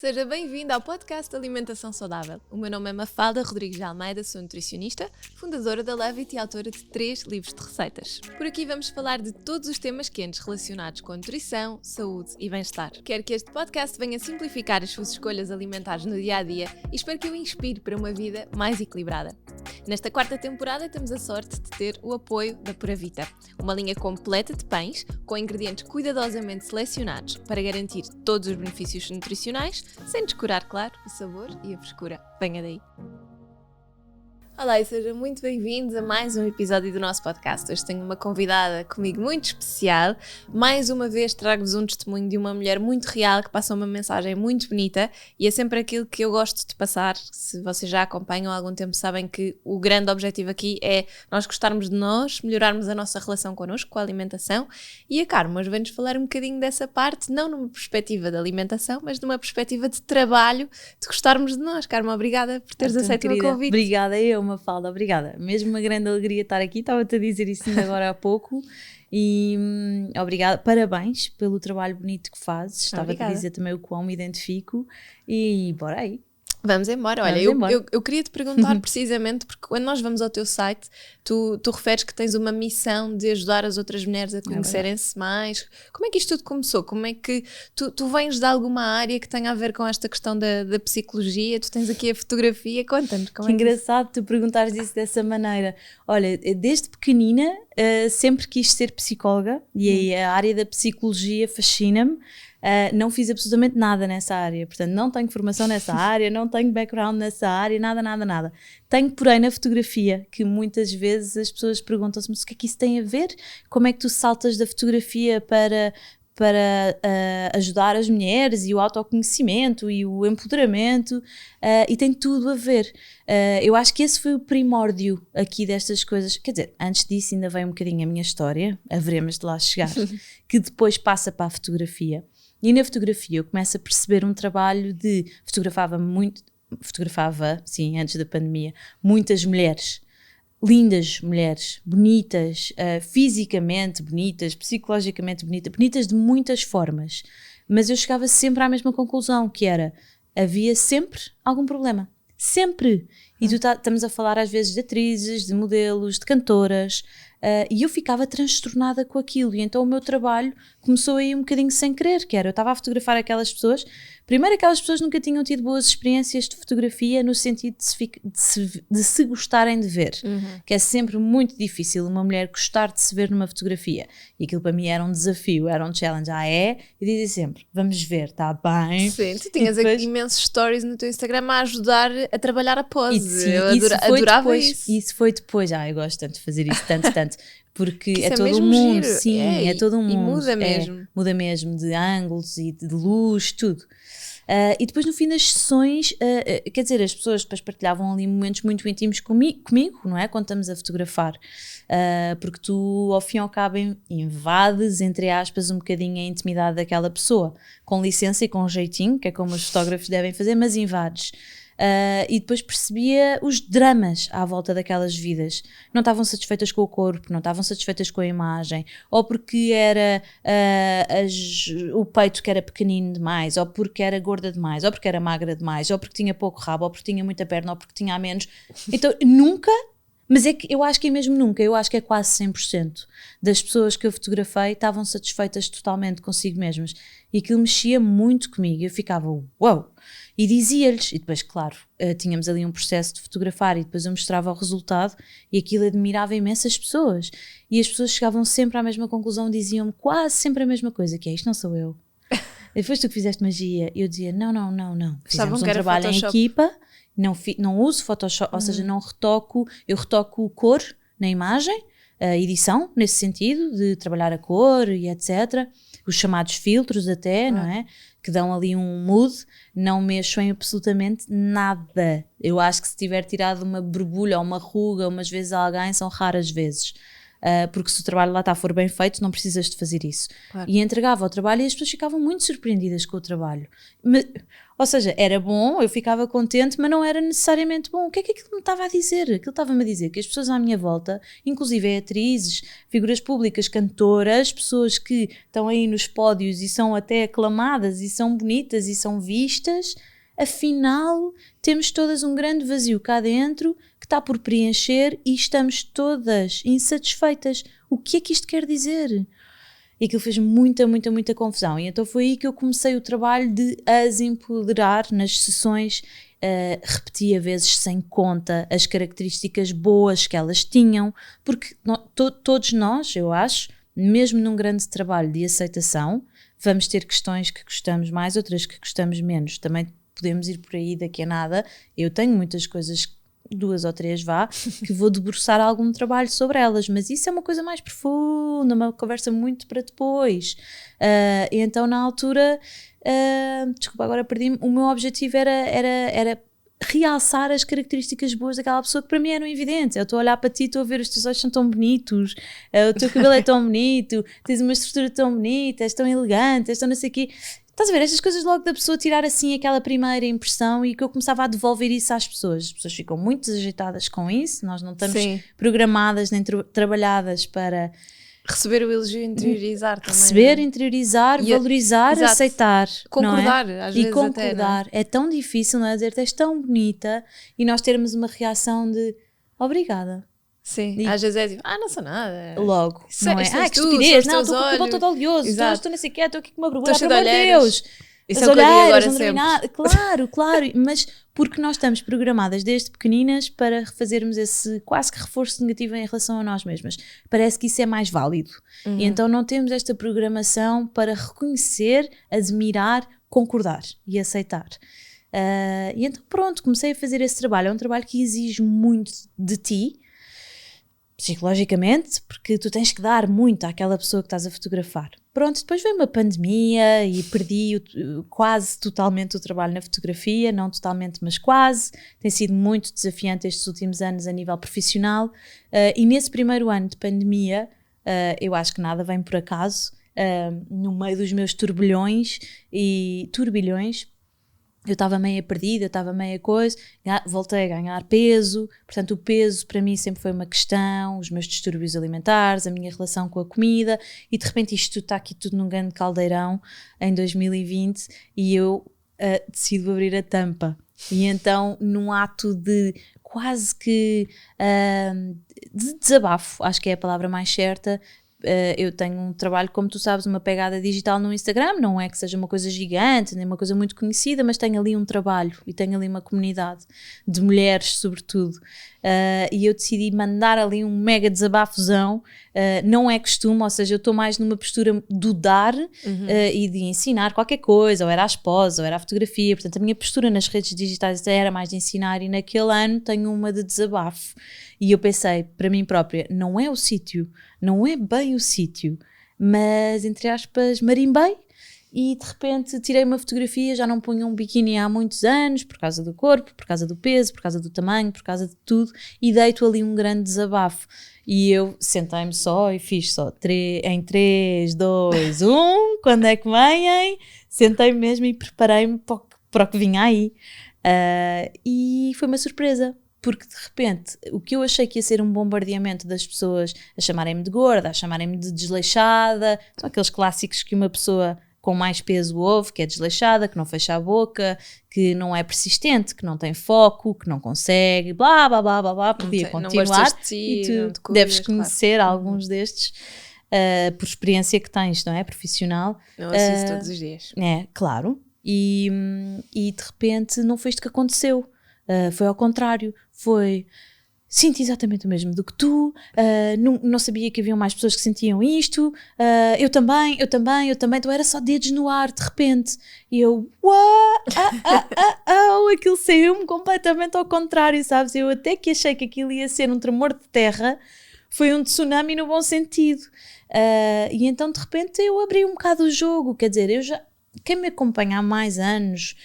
Seja bem-vindo ao podcast Alimentação Saudável. O meu nome é Mafalda Rodrigues de Almeida, sou nutricionista, fundadora da Levit e autora de 3 livros de receitas. Por aqui vamos falar de todos os temas quentes relacionados com nutrição, saúde e bem-estar. Quero que este podcast venha simplificar as suas escolhas alimentares no dia-a-dia e espero que o inspire para uma vida mais equilibrada. Nesta 4ª temporada temos a sorte de ter o apoio da Pura Vita, uma linha completa de pães com ingredientes cuidadosamente selecionados para garantir todos os benefícios nutricionais, sem descurar, claro, o sabor e a frescura. Venha daí! Olá e sejam muito bem-vindos a mais um episódio do nosso podcast. Hoje tenho uma convidada comigo muito especial. Mais uma vez trago-vos um testemunho de uma mulher muito real que passa uma mensagem muito bonita e é sempre aquilo que eu gosto de passar. Se vocês já acompanham há algum tempo sabem que o grande objetivo aqui é nós gostarmos de nós, melhorarmos a nossa relação connosco, com a alimentação, e a Carmo hoje vem-nos falar um bocadinho dessa parte, não numa perspectiva de alimentação, mas numa perspectiva de trabalho, de gostarmos de nós. Carmo, obrigada por teres aceito o meu convite. Obrigada eu, Mafalda, obrigada. Mesmo uma grande alegria estar aqui, estava-te a dizer isso ainda agora há pouco e obrigada, parabéns pelo trabalho bonito que fazes, estava-te a dizer também o quão me identifico e bora aí. Vamos embora. Olha, eu queria te perguntar precisamente, porque quando nós vamos ao teu site, tu referes que tens uma missão de ajudar as outras mulheres a conhecerem-se mais. Como é que isto tudo começou? Como é que tu vens de alguma área que tenha a ver com esta questão da psicologia? Tu tens aqui a fotografia, conta-nos. Que engraçado tu perguntares isso dessa maneira. Olha, desde pequenina sempre quis ser psicóloga e aí a área da psicologia fascina-me. Não fiz absolutamente nada nessa área, portanto não tenho formação nessa área, não tenho background nessa área, nada. Tenho, porém, na fotografia, que muitas vezes as pessoas perguntam-se, mas o que é que isso tem a ver? Como é que tu saltas da fotografia para ajudar as mulheres e o autoconhecimento e o empoderamento, e tem tudo a ver. Eu acho que esse foi o primórdio aqui destas coisas. Quer dizer, antes disso ainda vem um bocadinho a minha história, haveremos de lá chegar, que depois passa para a fotografia. E na fotografia eu começo a perceber um trabalho de... Fotografava, sim, antes da pandemia, muitas mulheres, lindas mulheres, bonitas, fisicamente bonitas, psicologicamente bonitas de muitas formas. Mas eu chegava sempre à mesma conclusão, que era, havia sempre algum problema. Sempre! E estamos a falar às vezes de atrizes, de modelos, de cantoras, e eu ficava transtornada com aquilo, e então o meu trabalho começou aí um bocadinho sem querer, que era, eu estava a fotografar aquelas pessoas, primeiro aquelas pessoas nunca tinham tido boas experiências de fotografia no sentido de se gostarem de ver, que é sempre muito difícil uma mulher gostar de se ver numa fotografia, e aquilo para mim era um desafio, era um challenge, e dizia sempre, vamos ver, está bem? Sim, tu tinhas aqui imensos stories no teu Instagram a ajudar a trabalhar a pose. Sim, eu adorava isso. Isso foi depois, eu gosto tanto de fazer isso, tanto, porque isso é todo um mundo, giro. Sim, é todo um mundo. E muda mesmo. Muda mesmo, de ângulos e de luz, tudo. E depois no fim das sessões, quer dizer, as pessoas depois partilhavam ali momentos muito íntimos comigo, não é? Quando estamos a fotografar. Porque tu, ao fim e ao cabo, invades, entre aspas, um bocadinho a intimidade daquela pessoa. Com licença e com jeitinho, que é como os fotógrafos devem fazer, mas invades. E depois percebia os dramas à volta daquelas vidas. Não estavam satisfeitas com o corpo, não estavam satisfeitas com a imagem, ou porque era o peito que era pequenino demais, ou porque era gorda demais, ou porque era magra demais, ou porque tinha pouco rabo, ou porque tinha muita perna, ou porque tinha a menos. Então nunca, mas é que eu acho que é mesmo nunca, eu acho que é quase 100% das pessoas que eu fotografei estavam satisfeitas totalmente consigo mesmas, e aquilo mexia muito comigo. Eu ficava, uau! E dizia-lhes, e depois, claro, tínhamos ali um processo de fotografar e depois eu mostrava o resultado e aquilo admirava imensas pessoas. E as pessoas chegavam sempre à mesma conclusão, diziam-me quase sempre a mesma coisa, que é, isto não sou eu. Depois tu que fizeste magia, eu dizia, não. Fizemos um trabalho em equipa, não uso Photoshop, ou seja, eu retoco cor na imagem, a edição, nesse sentido, de trabalhar a cor e etc. Os chamados filtros até, não é? Que dão ali um mood, não mexo em absolutamente nada. Eu acho que se tiver tirado uma borbulha ou uma ruga umas vezes a alguém, são raras vezes. porque se o trabalho lá for bem feito, não precisas de fazer isso. Claro. E entregava o trabalho e as pessoas ficavam muito surpreendidas com o trabalho. Ou seja, era bom, eu ficava contente, mas não era necessariamente bom. O que é que aquilo me estava a dizer? Aquilo estava-me a dizer que as pessoas à minha volta, inclusive atrizes, figuras públicas, cantoras, pessoas que estão aí nos pódios e são até aclamadas e são bonitas e são vistas, afinal temos todas um grande vazio cá dentro que está por preencher e estamos todas insatisfeitas. O que é que isto quer dizer? E aquilo fez muita confusão. E então foi aí que eu comecei o trabalho de as empoderar nas sessões. Repetia vezes sem conta as características boas que elas tinham, porque todos nós, eu acho, mesmo num grande trabalho de aceitação, vamos ter questões que gostamos mais, outras que gostamos menos. Também podemos ir por aí daqui a nada. Eu tenho muitas coisas, 2 ou 3 que vou debruçar algum trabalho sobre elas, mas isso é uma coisa mais profunda, uma conversa muito para depois. E então na altura, desculpa, agora perdi-me, o meu objetivo era realçar as características boas daquela pessoa que para mim eram evidentes. Eu estou a olhar para ti, estou a ver os teus olhos são tão bonitos, o teu cabelo é tão bonito, tens uma estrutura tão bonita, és tão elegante, és tão não sei o quê. Estás a ver, estas coisas logo da pessoa tirar assim aquela primeira impressão, e que eu começava a devolver isso às pessoas. As pessoas ficam muito desajeitadas com isso, nós não estamos programadas nem trabalhadas para receber o elogio e interiorizar também. Receber, interiorizar, valorizar, exato, aceitar. Concordar, não é? às vezes concordar. até, não é? É tão difícil, não é? Dizer-te és tão bonita e nós termos uma reação de obrigada. Sim, às vezes é tipo, não sou nada. Logo, não é? Que tu, estupidez, não, estou com o cabelo todo oleoso, estou nesse quê, estou aqui com uma vergonha, pelo amor de Deus. Isso as é o que eu digo agora não sempre. Nada. Claro, mas porque nós estamos programadas desde pequeninas para fazermos esse quase que reforço negativo em relação a nós mesmas. Parece que isso é mais válido. E então não temos esta programação para reconhecer, admirar, concordar e aceitar. E então pronto, comecei a fazer esse trabalho. É um trabalho que exige muito de ti, psicologicamente, porque tu tens que dar muito àquela pessoa que estás a fotografar. Pronto, depois veio uma pandemia e perdi quase totalmente o trabalho na fotografia, não totalmente, mas quase. Tem sido muito desafiante estes últimos anos a nível profissional, e nesse primeiro ano de pandemia, eu acho que nada vem por acaso, no meio dos meus turbilhões, eu estava meio perdida, eu estava meio coisa, voltei a ganhar peso, portanto o peso para mim sempre foi uma questão, os meus distúrbios alimentares, a minha relação com a comida, e de repente isto está aqui tudo num grande caldeirão em 2020 e eu decido abrir a tampa. E então num ato de quase que de desabafo, acho que é a palavra mais certa, eu tenho um trabalho, como tu sabes, uma pegada digital no Instagram, não é que seja uma coisa gigante, nem uma coisa muito conhecida, mas tenho ali um trabalho e tenho ali uma comunidade de mulheres, sobretudo, e eu decidi mandar ali um mega desabafozão. Não é costume, ou seja, eu estou mais numa postura do dar e de ensinar qualquer coisa, ou era a esposa, ou era a fotografia, portanto a minha postura nas redes digitais era mais de ensinar, e naquele ano tenho uma de desabafo. E eu pensei, para mim própria, não é o sítio, não é bem o sítio, mas, entre aspas, marimbei, e de repente tirei uma fotografia, já não punha um biquíni há muitos anos, por causa do corpo, por causa do peso, por causa do tamanho, por causa de tudo, e deito ali um grande desabafo. E eu sentei-me só e fiz só em 3, 2, 1, quando é que vêm? Sentei-me mesmo e preparei-me para o que vinha aí. E foi uma surpresa. Porque de repente o que eu achei que ia ser um bombardeamento das pessoas a chamarem-me de gorda, a chamarem-me de desleixada, são aqueles clássicos que uma pessoa com mais peso ouve, que é desleixada, que não fecha a boca, que não é persistente, que não tem foco, que não consegue, blá blá blá blá blá, podia continuar. De ti, e tu deves conhecer alguns destes por experiência que tens, não é? Profissional. Eu assisto todos os dias. É, claro. E de repente não foi isto que aconteceu. Foi ao contrário, sinto exatamente o mesmo do que tu, não sabia que haviam mais pessoas que sentiam isto, eu também, então era só dedos no ar de repente, e eu, aquilo saiu-me completamente ao contrário, sabes, eu até que achei que aquilo ia ser um tremor de terra, foi um tsunami no bom sentido, e então de repente eu abri um bocado o jogo, quer dizer, eu quem me acompanha há mais anos,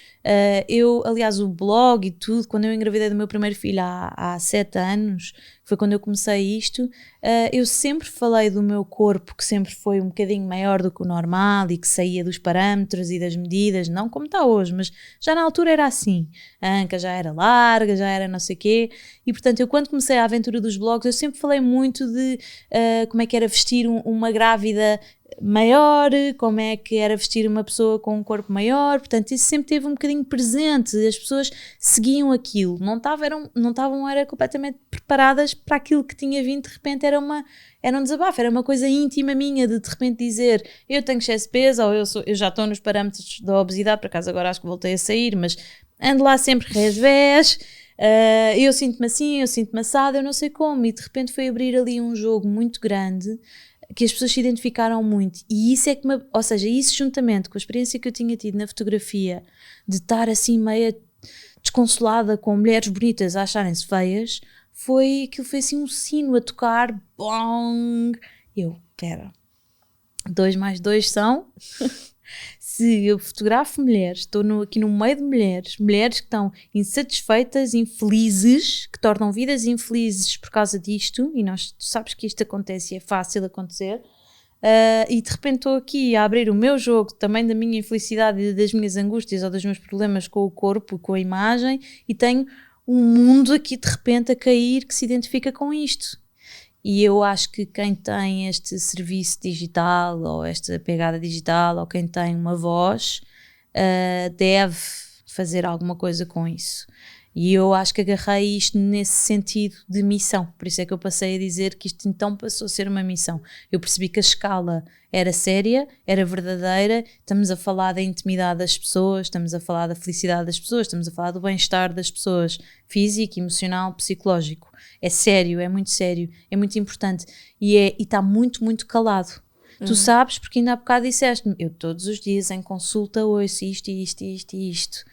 aliás, o blog e tudo, quando eu engravidei do meu primeiro filho há 7 anos, foi quando eu comecei isto, eu sempre falei do meu corpo, que sempre foi um bocadinho maior do que o normal e que saía dos parâmetros e das medidas, não como está hoje, mas já na altura era assim. A anca já era larga, já era não sei o quê, e portanto eu quando comecei a aventura dos blogs, eu sempre falei muito de como é que era vestir uma grávida maior, como é que era vestir uma pessoa com um corpo maior, portanto isso sempre teve um bocadinho presente, as pessoas seguiam aquilo, não estavam era completamente preparadas para aquilo que tinha vindo, de repente era um desabafo, era uma coisa íntima minha de repente dizer, eu tenho excesso de peso, ou eu já estou nos parâmetros da obesidade, por acaso agora acho que voltei a sair, mas ando lá sempre resvés, eu sinto-me assim, eu sinto-me assada, eu não sei como, e de repente foi abrir ali um jogo muito grande, que as pessoas se identificaram muito, e isso é que ou seja, isso juntamente com a experiência que eu tinha tido na fotografia, de estar assim meia desconsolada com mulheres bonitas a acharem-se feias, aquilo foi assim um sino a tocar, bong, pera, 2 mais 2 são... Se eu fotografo mulheres, estou aqui no meio de mulheres que estão insatisfeitas, infelizes, que tornam vidas infelizes por causa disto, e tu sabes que isto acontece e é fácil acontecer, e de repente estou aqui a abrir o meu jogo também da minha infelicidade e das minhas angústias ou dos meus problemas com o corpo, com a imagem, e tenho um mundo aqui de repente a cair que se identifica com isto. E eu acho que quem tem este serviço digital ou esta pegada digital ou quem tem uma voz deve fazer alguma coisa com isso. E eu acho que agarrei isto nesse sentido de missão. Por isso é que eu passei a dizer que isto então passou a ser uma missão. Eu percebi que a escala era séria, era verdadeira, estamos a falar da intimidade das pessoas, estamos a falar da felicidade das pessoas, estamos a falar do bem-estar das pessoas, físico, emocional, psicológico. É sério, é muito sério, é muito importante e está muito, muito calado. Tu sabes, porque ainda há bocado disseste-me, eu todos os dias em consulta ouço isto e isto e isto e isto.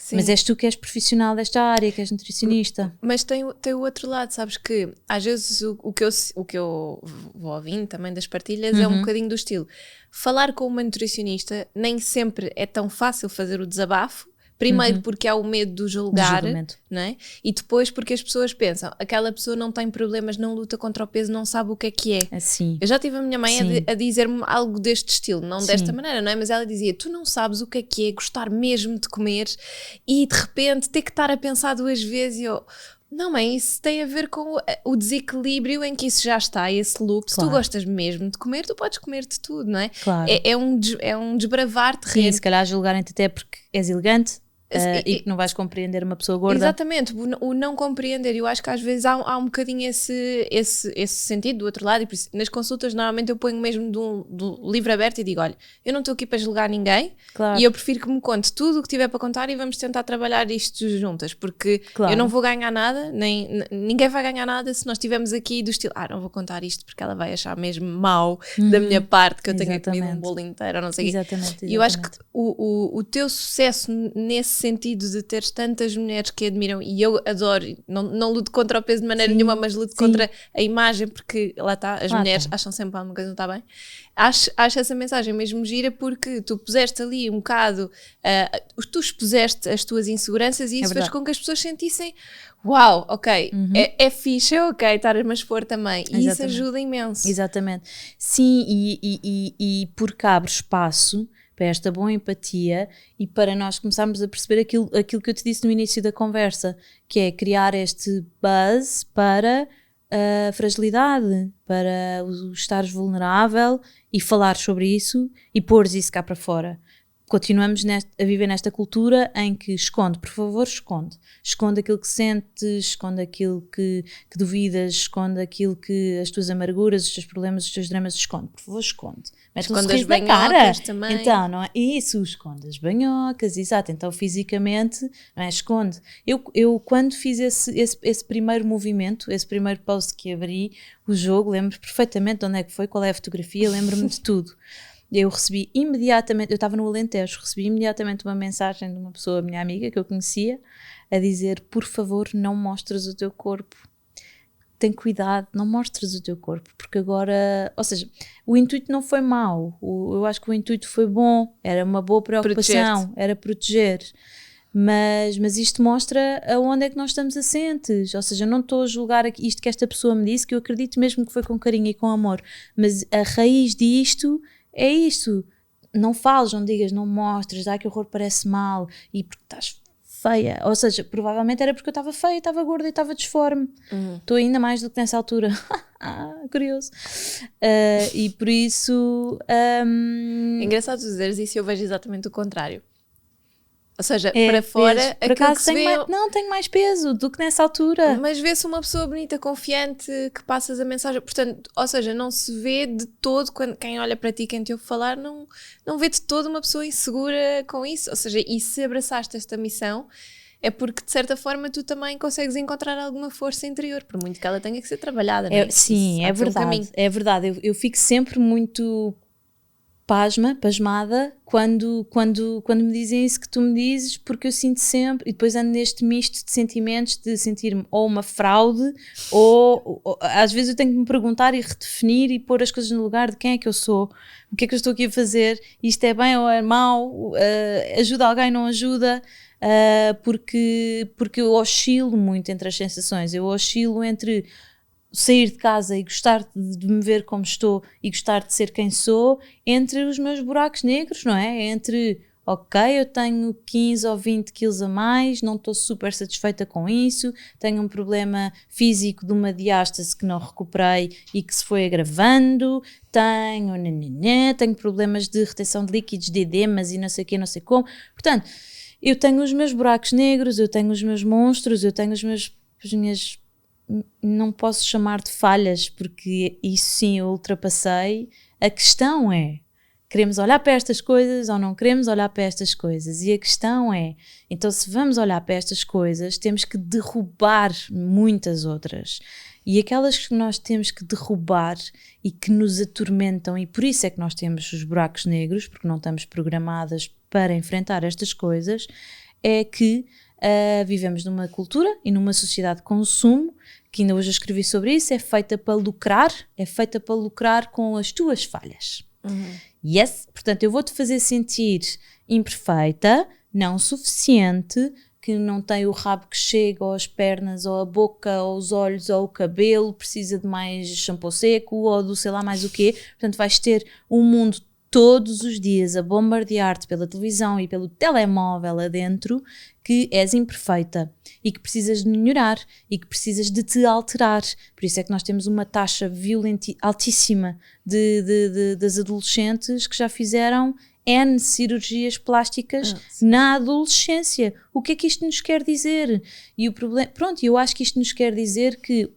Sim. Mas és tu que és profissional desta área, que és nutricionista. Mas tem o outro lado, sabes que às vezes o que eu vou ouvindo também das partilhas é um bocadinho do estilo. Falar com uma nutricionista nem sempre é tão fácil fazer o desabafo. Primeiro porque há o medo do julgar, não é? E depois porque as pessoas pensam, aquela pessoa não tem problemas, não luta contra o peso, não sabe o que é. Assim. Eu já tive a minha mãe a dizer-me algo deste estilo, não desta maneira, não é? Mas ela dizia, tu não sabes o que é gostar mesmo de comer e de repente ter que estar a pensar 2 vezes e eu... Não, mãe, isso tem a ver com o desequilíbrio em que isso já está, esse loop. Claro. Se tu gostas mesmo de comer, tu podes comer de tudo, não é? Claro. É um desbravar terreno. Sim, se calhar julgarem-te até porque és elegante. E que não vais compreender uma pessoa gorda. Exatamente, o não compreender. Eu acho que às vezes há um bocadinho esse sentido do outro lado, e por isso, nas consultas normalmente eu ponho mesmo do livro aberto e digo, olha, eu não estou aqui para julgar ninguém, claro. E eu prefiro que me conte tudo o que tiver para contar e vamos tentar trabalhar isto juntas, porque claro. Eu não vou ganhar nada, nem ninguém vai ganhar nada se nós estivermos aqui do estilo, não vou contar isto porque ela vai achar mesmo mau da minha parte que eu tenha comido um bolo inteiro ou não sei o quê. E eu acho que o teu sucesso nesse sentido de teres tantas mulheres que admiram, e eu adoro, não luto contra o peso de maneira nenhuma, mas luto contra a imagem, porque lá está, as mulheres acham sempre alguma coisa não está bem. Acho essa mensagem mesmo gira porque tu puseste ali um bocado, tu expuseste as tuas inseguranças e isso fez com que as pessoas sentissem uau, ok, é fixe, é ok estar-me a expor também. E isso ajuda imenso. Exatamente. Sim, e porque abre espaço para esta boa empatia e para nós começarmos a perceber aquilo que eu te disse no início da conversa, que é criar este buzz para a fragilidade, para o estares vulnerável e falar sobre isso e pôres isso cá para fora. Continuamos a viver nesta cultura em que esconde, por favor, esconde aquilo que sentes, esconde aquilo que duvidas, esconde aquilo que as tuas amarguras, os teus problemas, os teus dramas, esconde, por favor, esconde. Mete um sorriso na cara. Também. Então, não é isso, esconde as banhocas, exato, então fisicamente, não é, esconde. Eu quando fiz esse primeiro movimento, esse primeiro post que abri o jogo, lembro perfeitamente de onde é que foi, qual é a fotografia, lembro-me de tudo. Eu recebi imediatamente, eu estava no Alentejo, recebi imediatamente uma mensagem de uma pessoa, minha amiga, que eu conhecia, a dizer, por favor, não mostres o teu corpo. tem cuidado, não mostres o teu corpo, porque agora, ou seja, o intuito não foi mau, eu acho que o intuito foi bom, era uma boa preocupação, era proteger, mas isto mostra aonde é que nós estamos assentes, ou seja, não estou a julgar isto que esta pessoa me disse, que eu acredito mesmo que foi com carinho e com amor, mas a raiz disto é isto, não fales, não digas, não mostres, que horror, parece mal, e porque estás feia, ou seja, provavelmente era porque eu estava feia, estava gorda e estava disforme. Estou ainda mais do que nessa altura. Curioso. E por isso... Engraçado dizeres isso, eu vejo exatamente o contrário. Ou seja, para fora, por acaso tenho mais peso do que nessa altura. Mas vê-se uma pessoa bonita, confiante, que passas a mensagem. Portanto, ou seja, não se vê de todo, quem olha para ti, quem te ouve falar, não vê de todo uma pessoa insegura com isso. Ou seja, e se abraçaste esta missão, é porque de certa forma tu também consegues encontrar alguma força interior, por muito que ela tenha que ser trabalhada, não é? Sim, é verdade. É verdade. Eu fico sempre muito... pasmada quando me dizem isso que tu me dizes, porque eu sinto sempre, e depois ando neste misto de sentimentos de sentir-me ou uma fraude ou às vezes eu tenho que me perguntar e redefinir e pôr as coisas no lugar de quem é que eu sou, o que é que eu estou aqui a fazer, isto é bem ou é mau, ajuda alguém, não ajuda, porque eu oscilo muito entre as sensações, eu oscilo entre sair de casa e gostar de me ver como estou e gostar de ser quem sou, entre os meus buracos negros, não é? Entre, ok, eu tenho 15 ou 20 quilos a mais, não estou super satisfeita com isso, tenho um problema físico de uma diástase que não recuperei e que se foi agravando, tenho problemas de retenção de líquidos, de edemas e não sei o que, não sei como. Portanto, eu tenho os meus buracos negros, eu tenho os meus monstros, eu tenho as minhas... não posso chamar de falhas, porque isso sim eu ultrapassei. A questão é, queremos olhar para estas coisas ou não queremos olhar para estas coisas? E a questão é, então se vamos olhar para estas coisas, temos que derrubar muitas outras. E aquelas que nós temos que derrubar e que nos atormentam, e por isso é que nós temos os buracos negros, porque não estamos programadas para enfrentar estas coisas, é que vivemos numa cultura e numa sociedade de consumo, que ainda hoje eu escrevi sobre isso, é feita para lucrar com as tuas falhas. Yes, portanto eu vou-te fazer sentir imperfeita, não suficiente, que não tem o rabo que chega, ou as pernas, ou a boca, ou os olhos, ou o cabelo, precisa de mais shampoo seco, ou do sei lá mais o quê. Portanto vais ter um mundo todos os dias a bombardear-te pela televisão e pelo telemóvel adentro, que és imperfeita e que precisas de melhorar e que precisas de te alterar. Por isso é que nós temos uma taxa altíssima das adolescentes que já fizeram N cirurgias plásticas na adolescência. O que é que isto nos quer dizer? E o problema, pronto, eu acho que isto nos quer dizer que,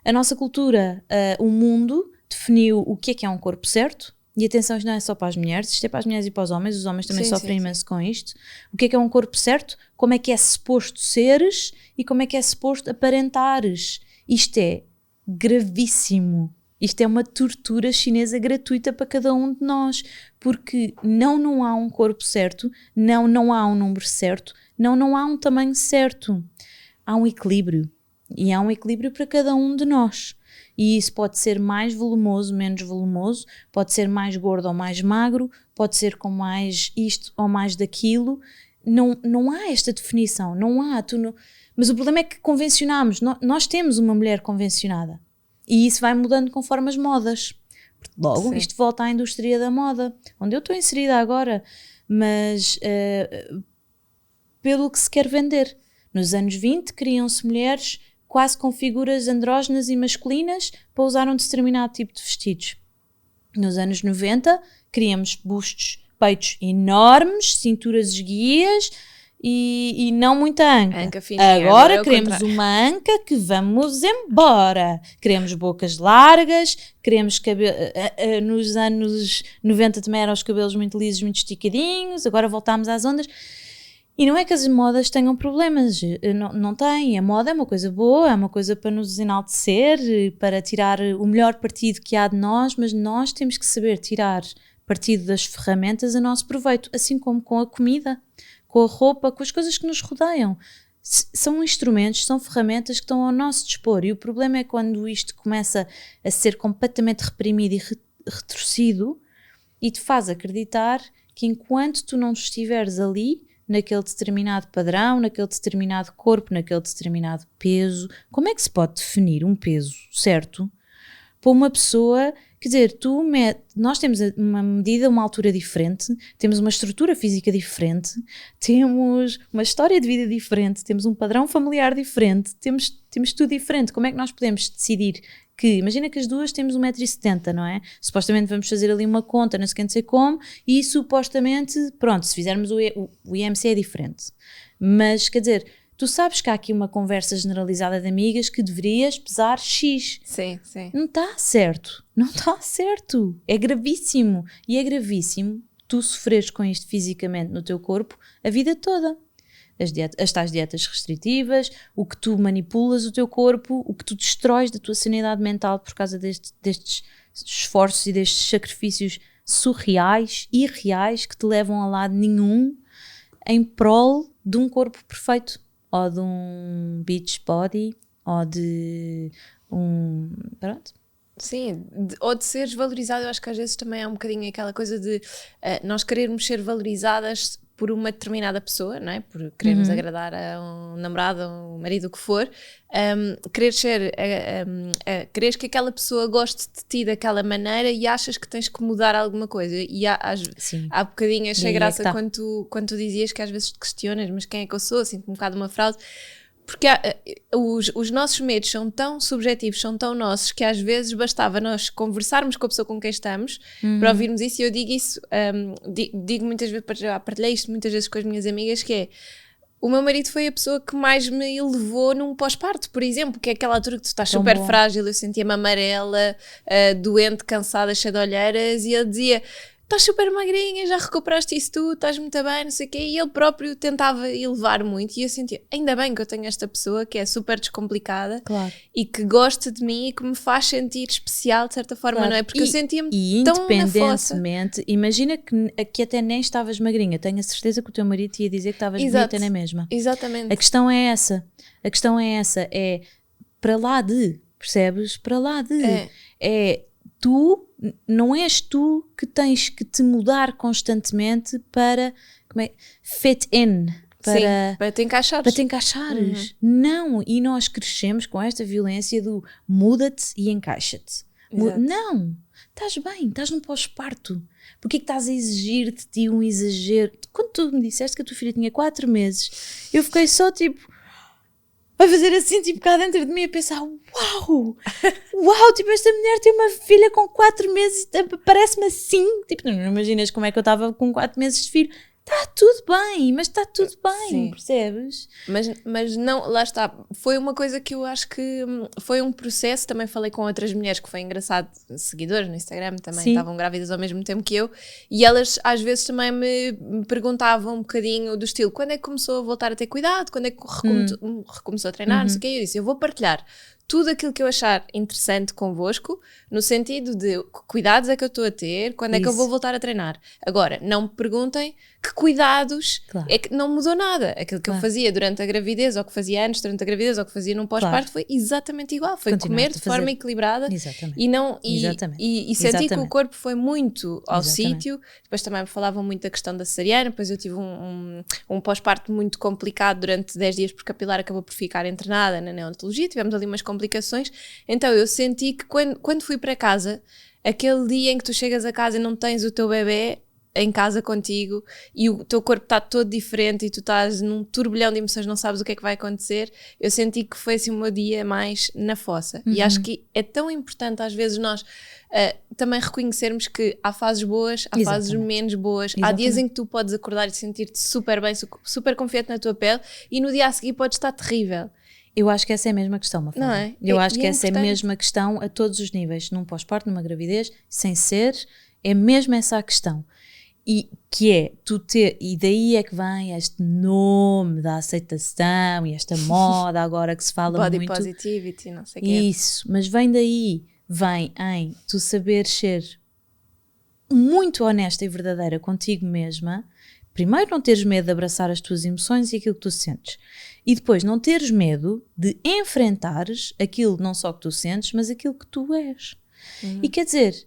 a nossa cultura, o mundo, definiu o que é um corpo certo. E atenção, isto não é só para as mulheres, isto é para as mulheres e para os homens também sofrem imenso com isto. O que é um corpo certo? Como é que é suposto seres e como é que é suposto aparentares? Isto é gravíssimo. Isto é uma tortura chinesa gratuita para cada um de nós, porque não há um corpo certo, não há um número certo, não há um tamanho certo. Há um equilíbrio, e há um equilíbrio para cada um de nós. E isso pode ser mais volumoso, menos volumoso, pode ser mais gordo ou mais magro, pode ser com mais isto ou mais daquilo. Não há esta definição, não há. Mas o problema é que convencionamos, nós temos uma mulher convencionada e isso vai mudando conforme as modas. Logo, isto volta à indústria da moda, onde eu estou inserida agora, mas pelo que se quer vender. Nos anos 20 criam-se mulheres quase com figuras andrógenas e masculinas para usar um determinado tipo de vestidos. Nos anos 90 criamos bustos, peitos enormes, cinturas esguias e não muita anca. Agora queremos uma anca que vamos embora. Queremos bocas largas, queremos cabelo. Nos anos 90 também eram os cabelos muito lisos, muito esticadinhos, agora voltámos às ondas. E não é que as modas tenham problemas, não têm. A moda é uma coisa boa, é uma coisa para nos enaltecer, para tirar o melhor partido que há de nós, mas nós temos que saber tirar partido das ferramentas a nosso proveito, assim como com a comida, com a roupa, com as coisas que nos rodeiam. são instrumentos, são ferramentas que estão ao nosso dispor, e o problema é quando isto começa a ser completamente reprimido e retorcido e te faz acreditar que enquanto tu não estiveres ali, naquele determinado padrão, naquele determinado corpo, naquele determinado peso, como é que se pode definir um peso certo para uma pessoa? Quer dizer, nós temos uma medida, uma altura diferente, temos uma estrutura física diferente, temos uma história de vida diferente, temos um padrão familiar diferente, temos tudo diferente. Como é que nós podemos decidir que, imagina que as duas temos 1,70 m, não é? Supostamente vamos fazer ali uma conta, não sei como, e supostamente, pronto, se fizermos o IMC é diferente. Mas, quer dizer, tu sabes que há aqui uma conversa generalizada de amigas que deverias pesar X. Sim, sim. Não está certo. Não está certo. É gravíssimo. E é gravíssimo tu sofreres com isto fisicamente no teu corpo a vida toda. As tais dietas restritivas, o que tu manipulas o teu corpo, o que tu destróis da tua sanidade mental por causa destes esforços e destes sacrifícios surreais, irreais, que te levam a lado nenhum em prol de um corpo perfeito. Ou de um beach body, ou de um... pronto. Sim, ou de seres valorizado. Eu acho que às vezes também é um bocadinho aquela coisa de nós querermos ser valorizadas por uma determinada pessoa, não é? Por querermos agradar a um namorado, a um marido, o que for. Quereres que aquela pessoa goste de ti daquela maneira e achas que tens que mudar alguma coisa. E há bocadinho achei graça quando tu dizias que às vezes te questionas, mas quem é que eu sou? Sinto-me um bocado uma fraude. Porque os nossos medos são tão subjetivos, são tão nossos, que às vezes bastava nós conversarmos com a pessoa com quem estamos para ouvirmos isso. E eu digo isso, digo muitas vezes, já partilhei isto muitas vezes com as minhas amigas, que é: o meu marido foi a pessoa que mais me elevou num pós-parto, por exemplo, que é aquela altura que tu estás super frágil. Eu sentia-me amarela, doente, cansada, cheia de olheiras, e ele dizia: estás super magrinha, já recuperaste isso tudo, estás muito bem, não sei o quê. E ele próprio tentava elevar muito, e eu sentia, ainda bem que eu tenho esta pessoa que é super descomplicada, claro, e que gosta de mim e que me faz sentir especial de certa forma, claro, não é? Porque eu sentia-me tão na fossa. Independentemente, imagina que até nem estavas magrinha, tenho a certeza que o teu marido te ia dizer que estavas bonita na mesma. Exatamente. A questão é essa, é para lá de, percebes? Para lá de, não és tu que tens que te mudar constantemente para fit in, para te encaixares. Não, e nós crescemos com esta violência do muda-te e encaixa-te. Não, estás bem, estás num pós-parto. Porquê que estás a exigir de ti um exagero? Quando tu me disseste que a tua filha tinha 4 meses, eu fiquei só tipo... vai fazer assim, tipo, cá dentro de mim a pensar: uau, tipo, esta mulher tem uma filha com 4 meses, parece-me assim. Tipo, não imaginas como é que eu estava com 4 meses de filho. Está tudo bem, mas está tudo bem, sim, percebes? Mas não, lá está, foi uma coisa que eu acho que foi um processo. Também falei com outras mulheres, que foi engraçado, seguidoras no Instagram, também estavam grávidas ao mesmo tempo que eu, e elas às vezes também me perguntavam um bocadinho do estilo: quando é que começou a voltar a ter cuidado, quando é que recomeçou a treinar, não sei o que. Eu disse: eu vou partilhar tudo aquilo que eu achar interessante convosco, no sentido de que cuidados é que eu estou a ter, quando é que eu vou voltar a treinar. Agora, não me perguntem que cuidados, é que não mudou nada. Aquilo que eu fazia durante a gravidez, ou que fazia antes durante a gravidez, ou que fazia num pós-parto, foi exatamente igual. Foi comer de forma equilibrada. E senti que o corpo foi muito ao sítio. Depois também me falavam muito da questão da cesariana. Depois eu tive um pós-parto muito complicado durante 10 dias, porque a Pilar acabou por ficar internada na neonatologia. Tivemos ali umas complicações. Então eu senti que quando fui para casa, aquele dia em que tu chegas a casa e não tens o teu bebê em casa contigo e o teu corpo está todo diferente e tu estás num turbilhão de emoções, não sabes o que é que vai acontecer, eu senti que foi assim o meu dia mais na fossa. E acho que é tão importante às vezes nós também reconhecermos que há fases boas, há fases menos boas. Há dias em que tu podes acordar e sentir-te super bem, super confiante na tua pele, e no dia a seguir podes estar terrível. Eu acho que essa é a mesma questão, Mafalda. Não é? Eu acho que essa é a mesma questão a todos os níveis, num pós-parto, numa gravidez, sem ser, é mesmo essa a questão. E que é tu ter, e daí é que vem este nome da aceitação e esta moda agora que se fala body muito. Body positivity, não sei o quê. Isso, mas vem daí, vem em tu saber ser muito honesta e verdadeira contigo mesma, Primeiro, não teres medo de abraçar as tuas emoções e aquilo que tu sentes. E depois, não teres medo de enfrentares aquilo não só que tu sentes, mas aquilo que tu és. E quer dizer,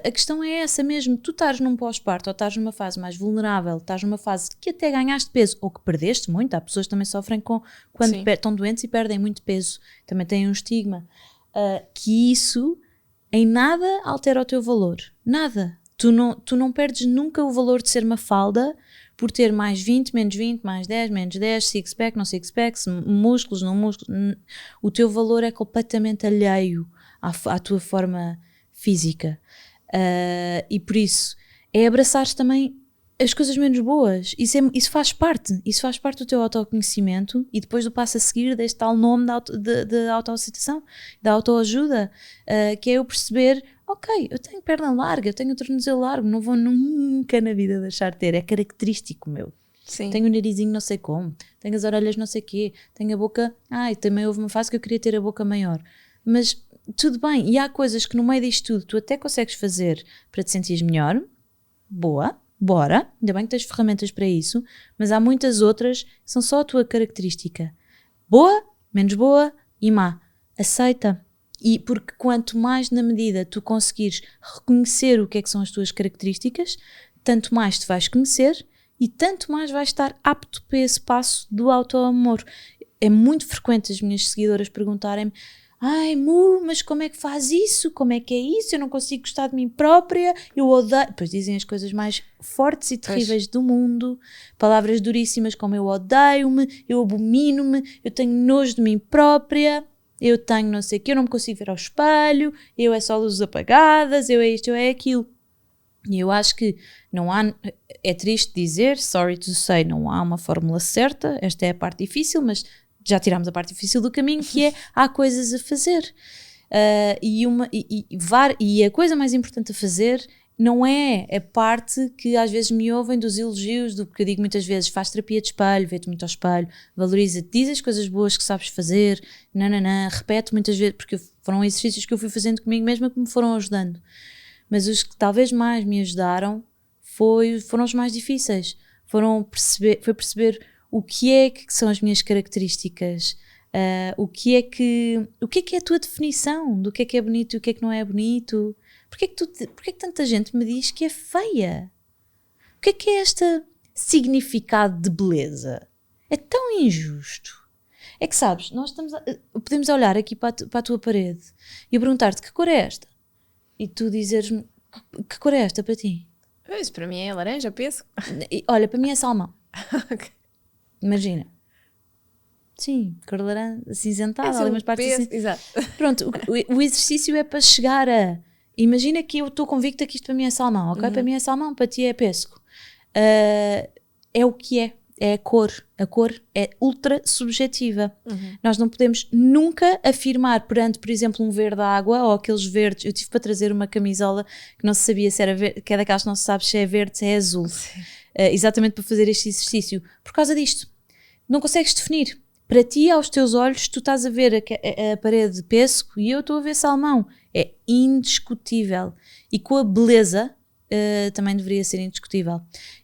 a questão é essa mesmo. Tu estás num pós-parto ou estás numa fase mais vulnerável, estás numa fase que até ganhaste peso ou que perdeste muito. Há pessoas que também sofrem quando estão doentes e perdem muito peso. Também têm um estigma. Que isso em nada altera o teu valor. Nada. Tu não perdes nunca o valor de ser Mafalda por ter mais 20, menos 20, mais 10, menos 10, six-pack, não six-pack, músculos, não músculos. O teu valor é completamente alheio à tua forma física. E por isso, é abraçares também as coisas menos boas. Isso faz parte do teu autoconhecimento e depois do passo a seguir deste tal nome de autoaceitação, da autoajuda, que é eu perceber, ok, eu tenho perna larga, eu tenho o tornozelo largo, não vou nunca na vida deixar de ter, é característico meu. Sim. Tenho o narizinho não sei como, tenho as orelhas não sei quê, tenho a boca, também houve uma fase que eu queria ter a boca maior, mas tudo bem, e há coisas que no meio disto tudo tu até consegues fazer para te sentires melhor, boa, bora, ainda bem que tens ferramentas para isso, mas há muitas outras que são só a tua característica, boa, menos boa e má, aceita. E porque quanto mais na medida tu conseguires reconhecer o que é que são as tuas características, tanto mais te vais conhecer e tanto mais vais estar apto para esse passo do autoamor. É muito frequente as minhas seguidoras perguntarem-me: ai, mas como é que faz isso? Como é que é isso? Eu não consigo gostar de mim própria, eu odeio... Depois dizem as coisas mais fortes e terríveis do mundo, palavras duríssimas como eu odeio-me, eu abomino-me, eu tenho nojo de mim própria... Eu tenho não sei o que, eu não me consigo ver ao espelho, eu é só luzes apagadas, eu é isto, eu é aquilo. E eu acho que não há, é triste dizer, sorry to say, não há uma fórmula certa, esta é a parte difícil, mas já tirámos a parte difícil do caminho, que é, há coisas a fazer. E a coisa mais importante a fazer não é a parte que às vezes me ouvem dos elogios, do que eu digo muitas vezes, faz terapia de espelho, vê-te muito ao espelho, valoriza-te, diz as coisas boas que sabes fazer, repete muitas vezes, porque foram exercícios que eu fui fazendo comigo mesma que me foram ajudando. Mas os que talvez mais me ajudaram foram os mais difíceis. Foi perceber o que é que são as minhas características, o que é que é a tua definição do que é bonito e o que é que não é bonito. Porquê que tanta gente me diz que é feia? O que é este significado de beleza? É tão injusto. É que sabes, nós podemos olhar aqui para a tua parede e eu perguntar-te que cor é esta? E tu dizeres-me, que cor é esta para ti? Isso para mim é laranja, penso. Olha, para mim é salmão. Okay. Imagina. Sim, cor laranja, acinzentada, ali umas partes assim. Exato. Pronto, o exercício é para chegar a... Imagina que eu estou convicta que isto para mim é salmão, ok? Para mim é salmão, para ti é pêssego. É o que é a cor. A cor é ultra subjetiva. Nós não podemos nunca afirmar perante, por exemplo, um verde água ou aqueles verdes. Eu tive para trazer uma camisola que não se sabia se era verde, que é daquelas que não se sabe se é verde, se é azul. Exatamente para fazer este exercício. Por causa disto. Não consegues definir. Para ti, aos teus olhos, tu estás a ver a parede de pêssego e eu estou a ver salmão. É indiscutível. E com a beleza também deveria ser indiscutível.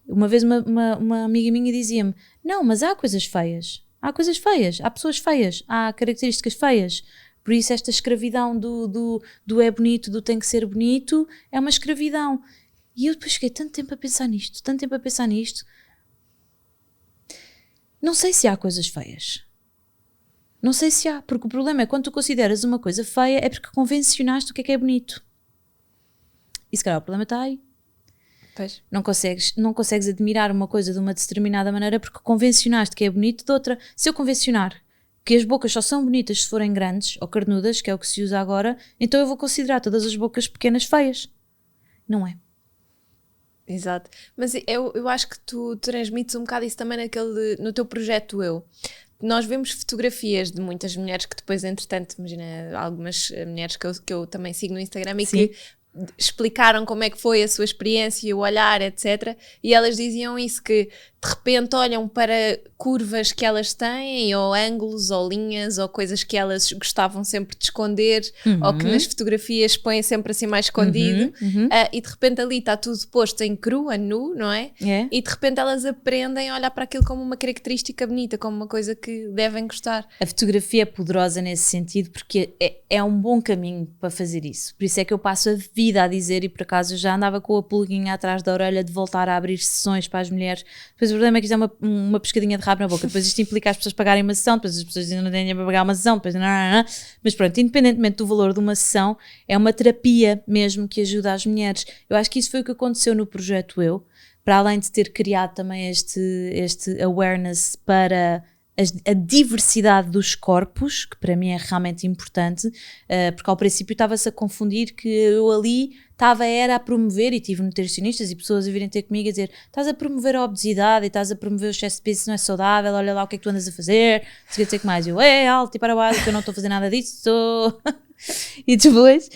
Uma vez uma amiga minha dizia-me: não, mas há coisas feias. Há coisas feias. Há pessoas feias. Há características feias. Por isso esta escravidão do é bonito, do tem que ser bonito, é uma escravidão. E eu depois fiquei tanto tempo a pensar nisto. Não sei se há coisas feias. Não sei se há, porque o problema é quando tu consideras uma coisa feia é porque convencionaste o que é bonito. E se calhar o problema está aí. Pois. Não consegues admirar uma coisa de uma determinada maneira porque convencionaste que é bonito de outra. Se eu convencionar que as bocas só são bonitas se forem grandes ou carnudas, que é o que se usa agora, então eu vou considerar todas as bocas pequenas feias. Não é? Exato. Mas eu acho que tu transmites um bocado isso também no teu projeto Eu. Nós vemos fotografias de muitas mulheres que depois, entretanto, imagina, algumas mulheres que eu também sigo no Instagram e Sim. que explicaram como é que foi a sua experiência, o olhar, etc. E elas diziam isso, que de repente olham para curvas que elas têm, ou ângulos, ou linhas, ou coisas que elas gostavam sempre de esconder, ou que nas fotografias põem sempre assim mais escondido, e de repente ali está tudo posto em cru, a nu, não é? E de repente elas aprendem a olhar para aquilo como uma característica bonita, como uma coisa que devem gostar. A fotografia é poderosa nesse sentido porque é um bom caminho para fazer isso. Por isso é que eu passo a vida a dizer, e por acaso eu já andava com a pulguinha atrás da orelha de voltar a abrir sessões para as mulheres. Depois o problema é que isto é uma pescadinha de rabo na boca. Depois isto implica as pessoas pagarem uma sessão, depois as pessoas dizem não têm dinheiro para pagar uma sessão, depois mas pronto, independentemente do valor de uma sessão, é uma terapia mesmo que ajuda as mulheres. Eu acho que isso foi o que aconteceu no projeto Eu, para além de ter criado também este awareness para a diversidade dos corpos, que para mim é realmente importante, porque ao princípio estava-se a confundir que eu ali era a promover, e tive nutricionistas e pessoas a virem ter comigo a dizer, estás a promover a obesidade e estás a promover o excesso de peso, isso não é saudável, olha lá o que é que tu andas a fazer, não sei o que mais. Eu, alto e para baixo, que eu não estou a fazer nada disso. E depois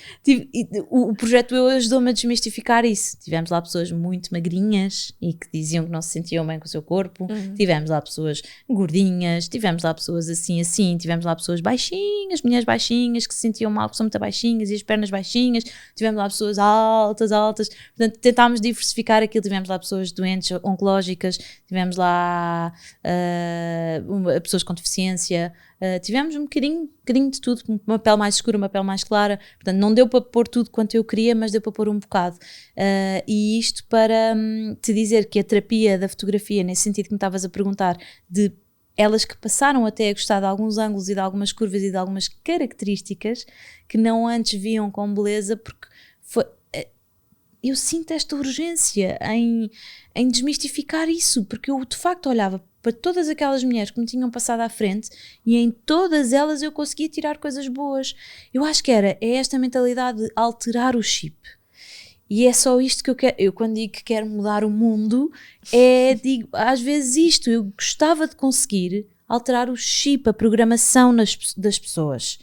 o projeto Eu ajudou-me a desmistificar isso. Tivemos lá pessoas muito magrinhas e que diziam que não se sentiam bem com o seu corpo, tivemos lá pessoas gordinhas, tivemos lá pessoas assim, tivemos lá pessoas baixinhas, mulheres baixinhas que se sentiam mal porque são muito baixinhas e as pernas baixinhas, tivemos lá pessoas altas, portanto tentámos diversificar aquilo. Tivemos lá pessoas doentes, oncológicas, tivemos lá pessoas com deficiência, tivemos um bocadinho de tudo, uma pele mais escura, uma pele mais clara, portanto não deu para pôr tudo quanto eu queria, mas deu para pôr um bocado, e isto para te dizer que a terapia da fotografia, nesse sentido que me estavas a perguntar, de elas que passaram até a gostar de alguns ângulos e de algumas curvas e de algumas características que não antes viam com beleza, porque eu sinto esta urgência em desmistificar isso, porque eu de facto olhava para todas aquelas mulheres que me tinham passado à frente e em todas elas eu conseguia tirar coisas boas. Eu acho que é esta mentalidade de alterar o chip. E é só isto que eu quero. Eu quando digo que quero mudar o mundo, digo às vezes isto, eu gostava de conseguir alterar o chip, a programação das pessoas,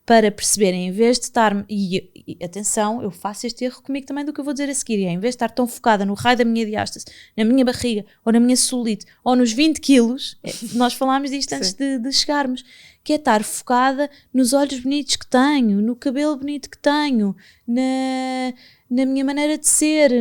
para perceberem, em vez de estar, e atenção, eu faço este erro comigo também do que eu vou dizer a seguir, em vez de estar tão focada no raio da minha diástase, na minha barriga, ou na minha celulite, ou nos 20 quilos, nós falámos disto antes de chegarmos, que é estar focada nos olhos bonitos que tenho, no cabelo bonito que tenho, na minha maneira de ser,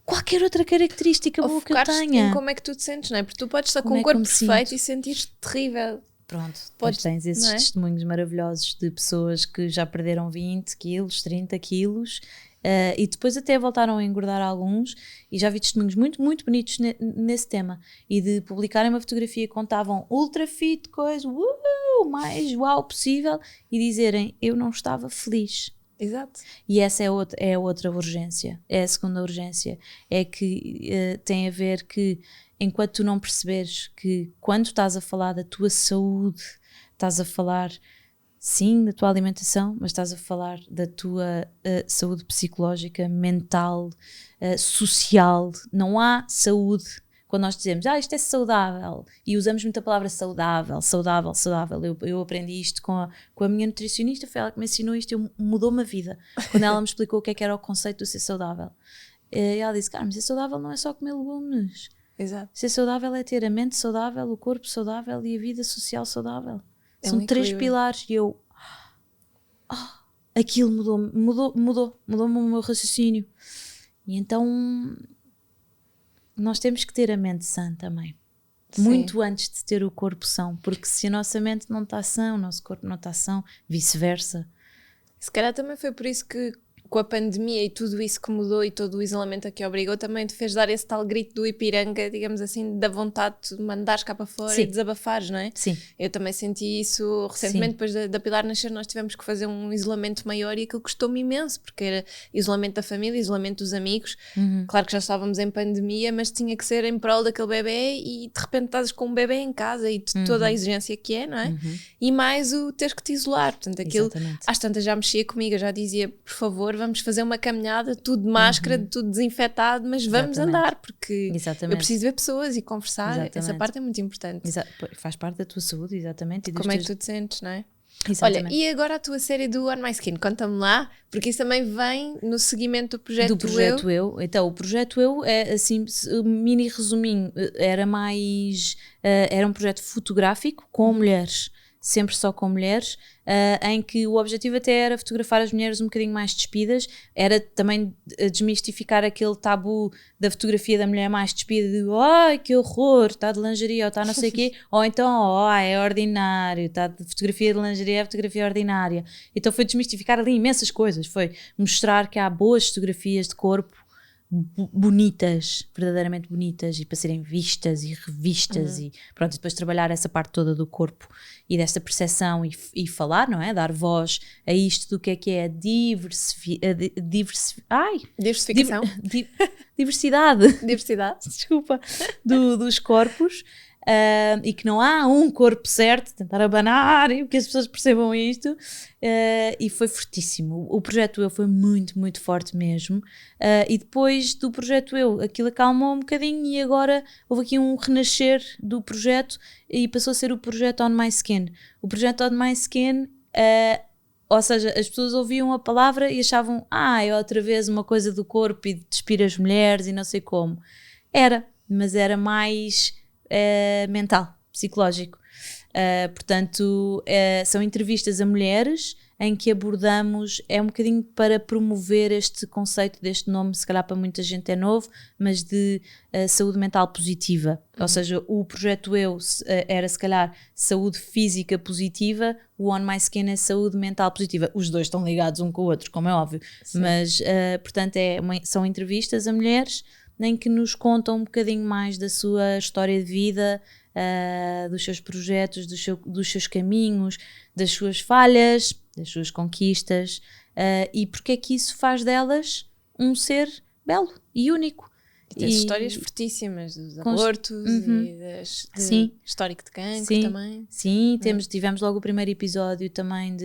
qualquer outra característica boa que eu tenha. Em como é que tu te sentes, não é? Porque tu podes estar com um corpo perfeito e sentir-te terrível. Pronto, depois tens esses testemunhos maravilhosos de pessoas que já perderam 20 quilos, 30 quilos, e depois até voltaram a engordar alguns, e já vi testemunhos muito, muito bonitos nesse tema, e de publicarem uma fotografia que contavam ultra fit, coisa, mais uau possível, e dizerem, eu não estava feliz. Exato. E essa é a outra urgência, é a segunda urgência, é que tem a ver que enquanto tu não perceberes que quando estás a falar da tua saúde, estás a falar sim da tua alimentação, mas estás a falar da tua saúde psicológica, mental, social. Não há saúde. Quando nós dizemos, isto é saudável, e usamos muito a palavra saudável. Eu aprendi isto com a minha nutricionista, foi ela que me ensinou isto, mudou-me a vida. Quando ela me explicou o que era o conceito de ser saudável. E ela disse, mas ser saudável não é só comer legumes. Exato. Ser saudável é ter a mente saudável, o corpo saudável e a vida social saudável. São 3 pilares, e eu... aquilo mudou-me o meu raciocínio. E então... nós temos que ter a mente sã também. Sim. Muito antes de ter o corpo são. Porque se a nossa mente não está sã, o nosso corpo não está são, vice-versa. Se calhar também foi por isso que com a pandemia e tudo isso que mudou e todo o isolamento a que obrigou, também te fez dar esse tal grito do Ipiranga, digamos assim, da vontade de mandares cá para fora. Sim. E desabafares, não é? Sim. Eu também senti isso recentemente. Sim. Depois da Pilar nascer, nós tivemos que fazer um isolamento maior e aquilo custou-me imenso, porque era isolamento da família, isolamento dos amigos. Claro que já estávamos em pandemia, mas tinha que ser em prol daquele bebê, e de repente estás com um bebê em casa e de toda a exigência que é, não é? E mais o teres que te isolar. Portanto, aquilo, exatamente. Às tantas já mexia comigo, eu já dizia, por favor, vamos fazer uma caminhada, tudo de máscara, tudo desinfetado, mas vamos andar, porque eu preciso ver pessoas e conversar. Exatamente. Essa parte é muito importante. Faz parte da tua saúde, exatamente. E como é que tu te sentes, não é? Exatamente. Olha, e agora a tua série do On My Skin, conta-me lá, porque isso também vem no seguimento do projeto Eu. Então, o projeto Eu é assim, mini resuminho, era um projeto fotográfico com mulheres, sempre só com mulheres, em que o objetivo até era fotografar as mulheres um bocadinho mais despidas, era também desmistificar aquele tabu da fotografia da mulher mais despida, de ai que horror, está de lingerie ou está não sei o quê, ou então é ordinário, está de fotografia de lingerie, é fotografia ordinária. Então foi desmistificar ali imensas coisas, foi mostrar que há boas fotografias de corpo bonitas, verdadeiramente bonitas, e para serem vistas e revistas e pronto, e depois trabalhar essa parte toda do corpo e desta percepção e falar, não é? Dar voz a isto do que é a Diversificação. Diversidade. Diversidade. Desculpa. Dos corpos. E que não há um corpo certo, tentar abanar e que as pessoas percebam isto, e foi fortíssimo. O projeto Eu foi muito, muito forte mesmo, e depois do projeto Eu aquilo acalmou um bocadinho e agora houve aqui um renascer do projeto e passou a ser o projeto On My Skin. O projeto On My Skin, ou seja, as pessoas ouviam a palavra e achavam, é outra vez uma coisa do corpo e de despir as mulheres e não sei como. Mas era mais mental, psicológico. Portanto, são entrevistas a mulheres em que abordamos, é um bocadinho para promover este conceito deste nome, se calhar para muita gente é novo, mas de saúde mental positiva. Ou seja, o projeto Eu era se calhar saúde física positiva, o On My Skin é saúde mental positiva. Os dois estão ligados um com o outro, como é óbvio. Sim. Mas, portanto, são entrevistas a mulheres em que nos contam um bocadinho mais da sua história de vida, dos seus projetos, dos seus caminhos, das suas falhas, das suas conquistas, e porque é que isso faz delas um ser belo e único. E tens histórias fortíssimas dos abortos e Sim. histórico de cancro. Sim. Também. Sim, tivemos logo o primeiro episódio também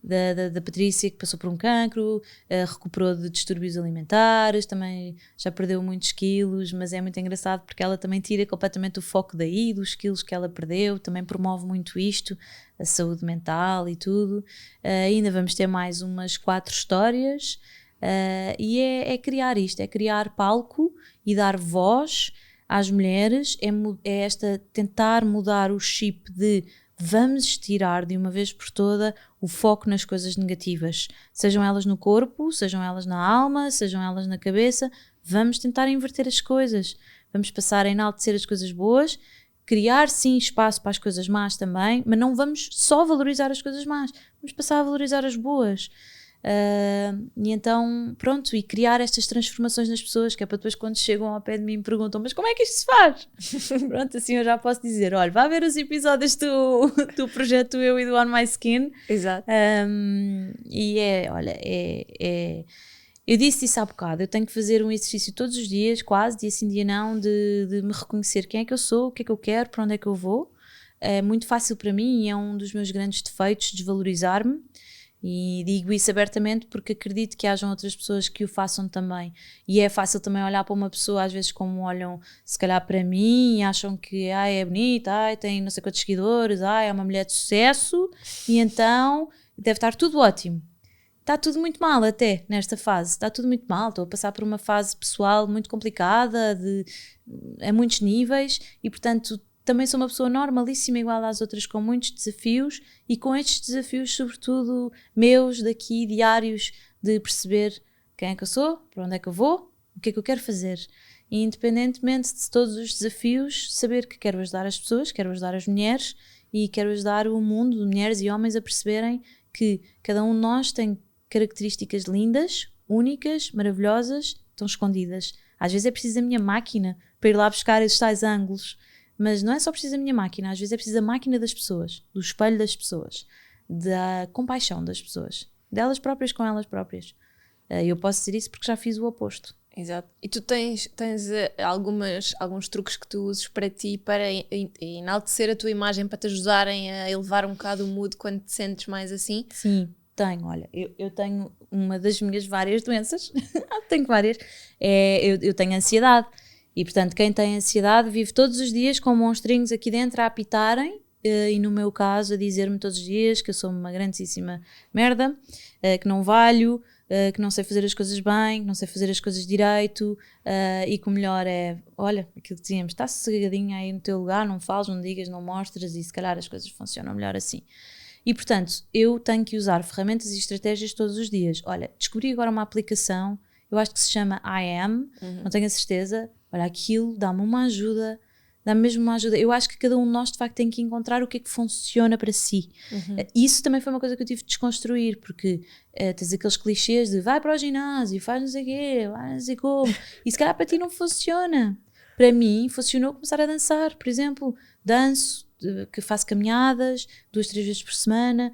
da Patrícia, que passou por um cancro, recuperou de distúrbios alimentares, também já perdeu muitos quilos, mas é muito engraçado porque ela também tira completamente o foco daí, dos quilos que ela perdeu, também promove muito isto, a saúde mental e tudo. Ainda vamos ter mais umas 4 histórias, e é criar isto, é criar palco e dar voz às mulheres, é tentar mudar o chip de vamos tirar de uma vez por toda o foco nas coisas negativas, sejam elas no corpo, sejam elas na alma, sejam elas na cabeça, vamos tentar inverter as coisas, vamos passar a enaltecer as coisas boas, criar sim espaço para as coisas más também, mas não vamos só valorizar as coisas más, vamos passar a valorizar as boas. E então, pronto, e criar estas transformações nas pessoas, que é para depois quando chegam ao pé de mim e me perguntam, mas como é que isto se faz? Pronto, assim eu já posso dizer, olha, vá ver os episódios do projeto Eu e do On My Skin. Exato. E eu disse isso há bocado, eu tenho que fazer um exercício todos os dias, quase, dia sim, dia não, de me reconhecer quem é que eu sou, o que é que eu quero, para onde é que eu vou. É muito fácil para mim e é um dos meus grandes defeitos, desvalorizar-me. E digo isso abertamente porque acredito que hajam outras pessoas que o façam também, e é fácil também olhar para uma pessoa às vezes como olham se calhar para mim e acham que é bonita, tem não sei quantos seguidores, é uma mulher de sucesso e então deve estar tudo ótimo. Está tudo muito mal até nesta fase, está tudo muito mal, estou a passar por uma fase pessoal muito complicada a muitos níveis e portanto também sou uma pessoa normalíssima, igual às outras, com muitos desafios e com estes desafios, sobretudo meus, daqui, diários, de perceber quem é que eu sou, para onde é que eu vou, o que é que eu quero fazer. E independentemente de todos os desafios, saber que quero ajudar as pessoas, quero ajudar as mulheres e quero ajudar o mundo, mulheres e homens, a perceberem que cada um de nós tem características lindas, únicas, maravilhosas, estão escondidas. Às vezes é preciso a minha máquina para ir lá buscar esses tais ângulos. Mas não é só preciso a minha máquina, às vezes é preciso a máquina das pessoas, do espelho das pessoas, da compaixão das pessoas, delas próprias com elas próprias. Eu posso dizer isso porque já fiz o oposto. Exato. E tu tens alguns truques que tu uses para ti, para enaltecer a tua imagem, para te ajudarem a elevar um bocado o mood quando te sentes mais assim? Sim, tenho. Olha, eu tenho uma das minhas várias doenças, tenho várias, eu tenho ansiedade. E, portanto, quem tem ansiedade vive todos os dias com monstrinhos aqui dentro a apitarem e no meu caso a dizer-me todos os dias que eu sou uma grandíssima merda, que não valho, que não sei fazer as coisas bem, que não sei fazer as coisas direito, e que o melhor é, olha, aquilo que dizíamos, está sossegadinho aí no teu lugar, não fales, não digas, não mostras, e se calhar as coisas funcionam melhor assim. E portanto, eu tenho que usar ferramentas e estratégias todos os dias. Olha, descobri agora uma aplicação, eu acho que se chama I Am, não tenho a certeza, olha, aquilo dá-me uma ajuda, dá-me mesmo uma ajuda. Eu acho que cada um de nós de facto tem que encontrar o que é que funciona para si. Isso também foi uma coisa que eu tive de desconstruir, porque tens aqueles clichês de vai para o ginásio, faz não sei o quê, vai não sei como, e se calhar para ti não funciona. Para mim funcionou começar a dançar, por exemplo, danço, que faço caminhadas 2-3 vezes por semana,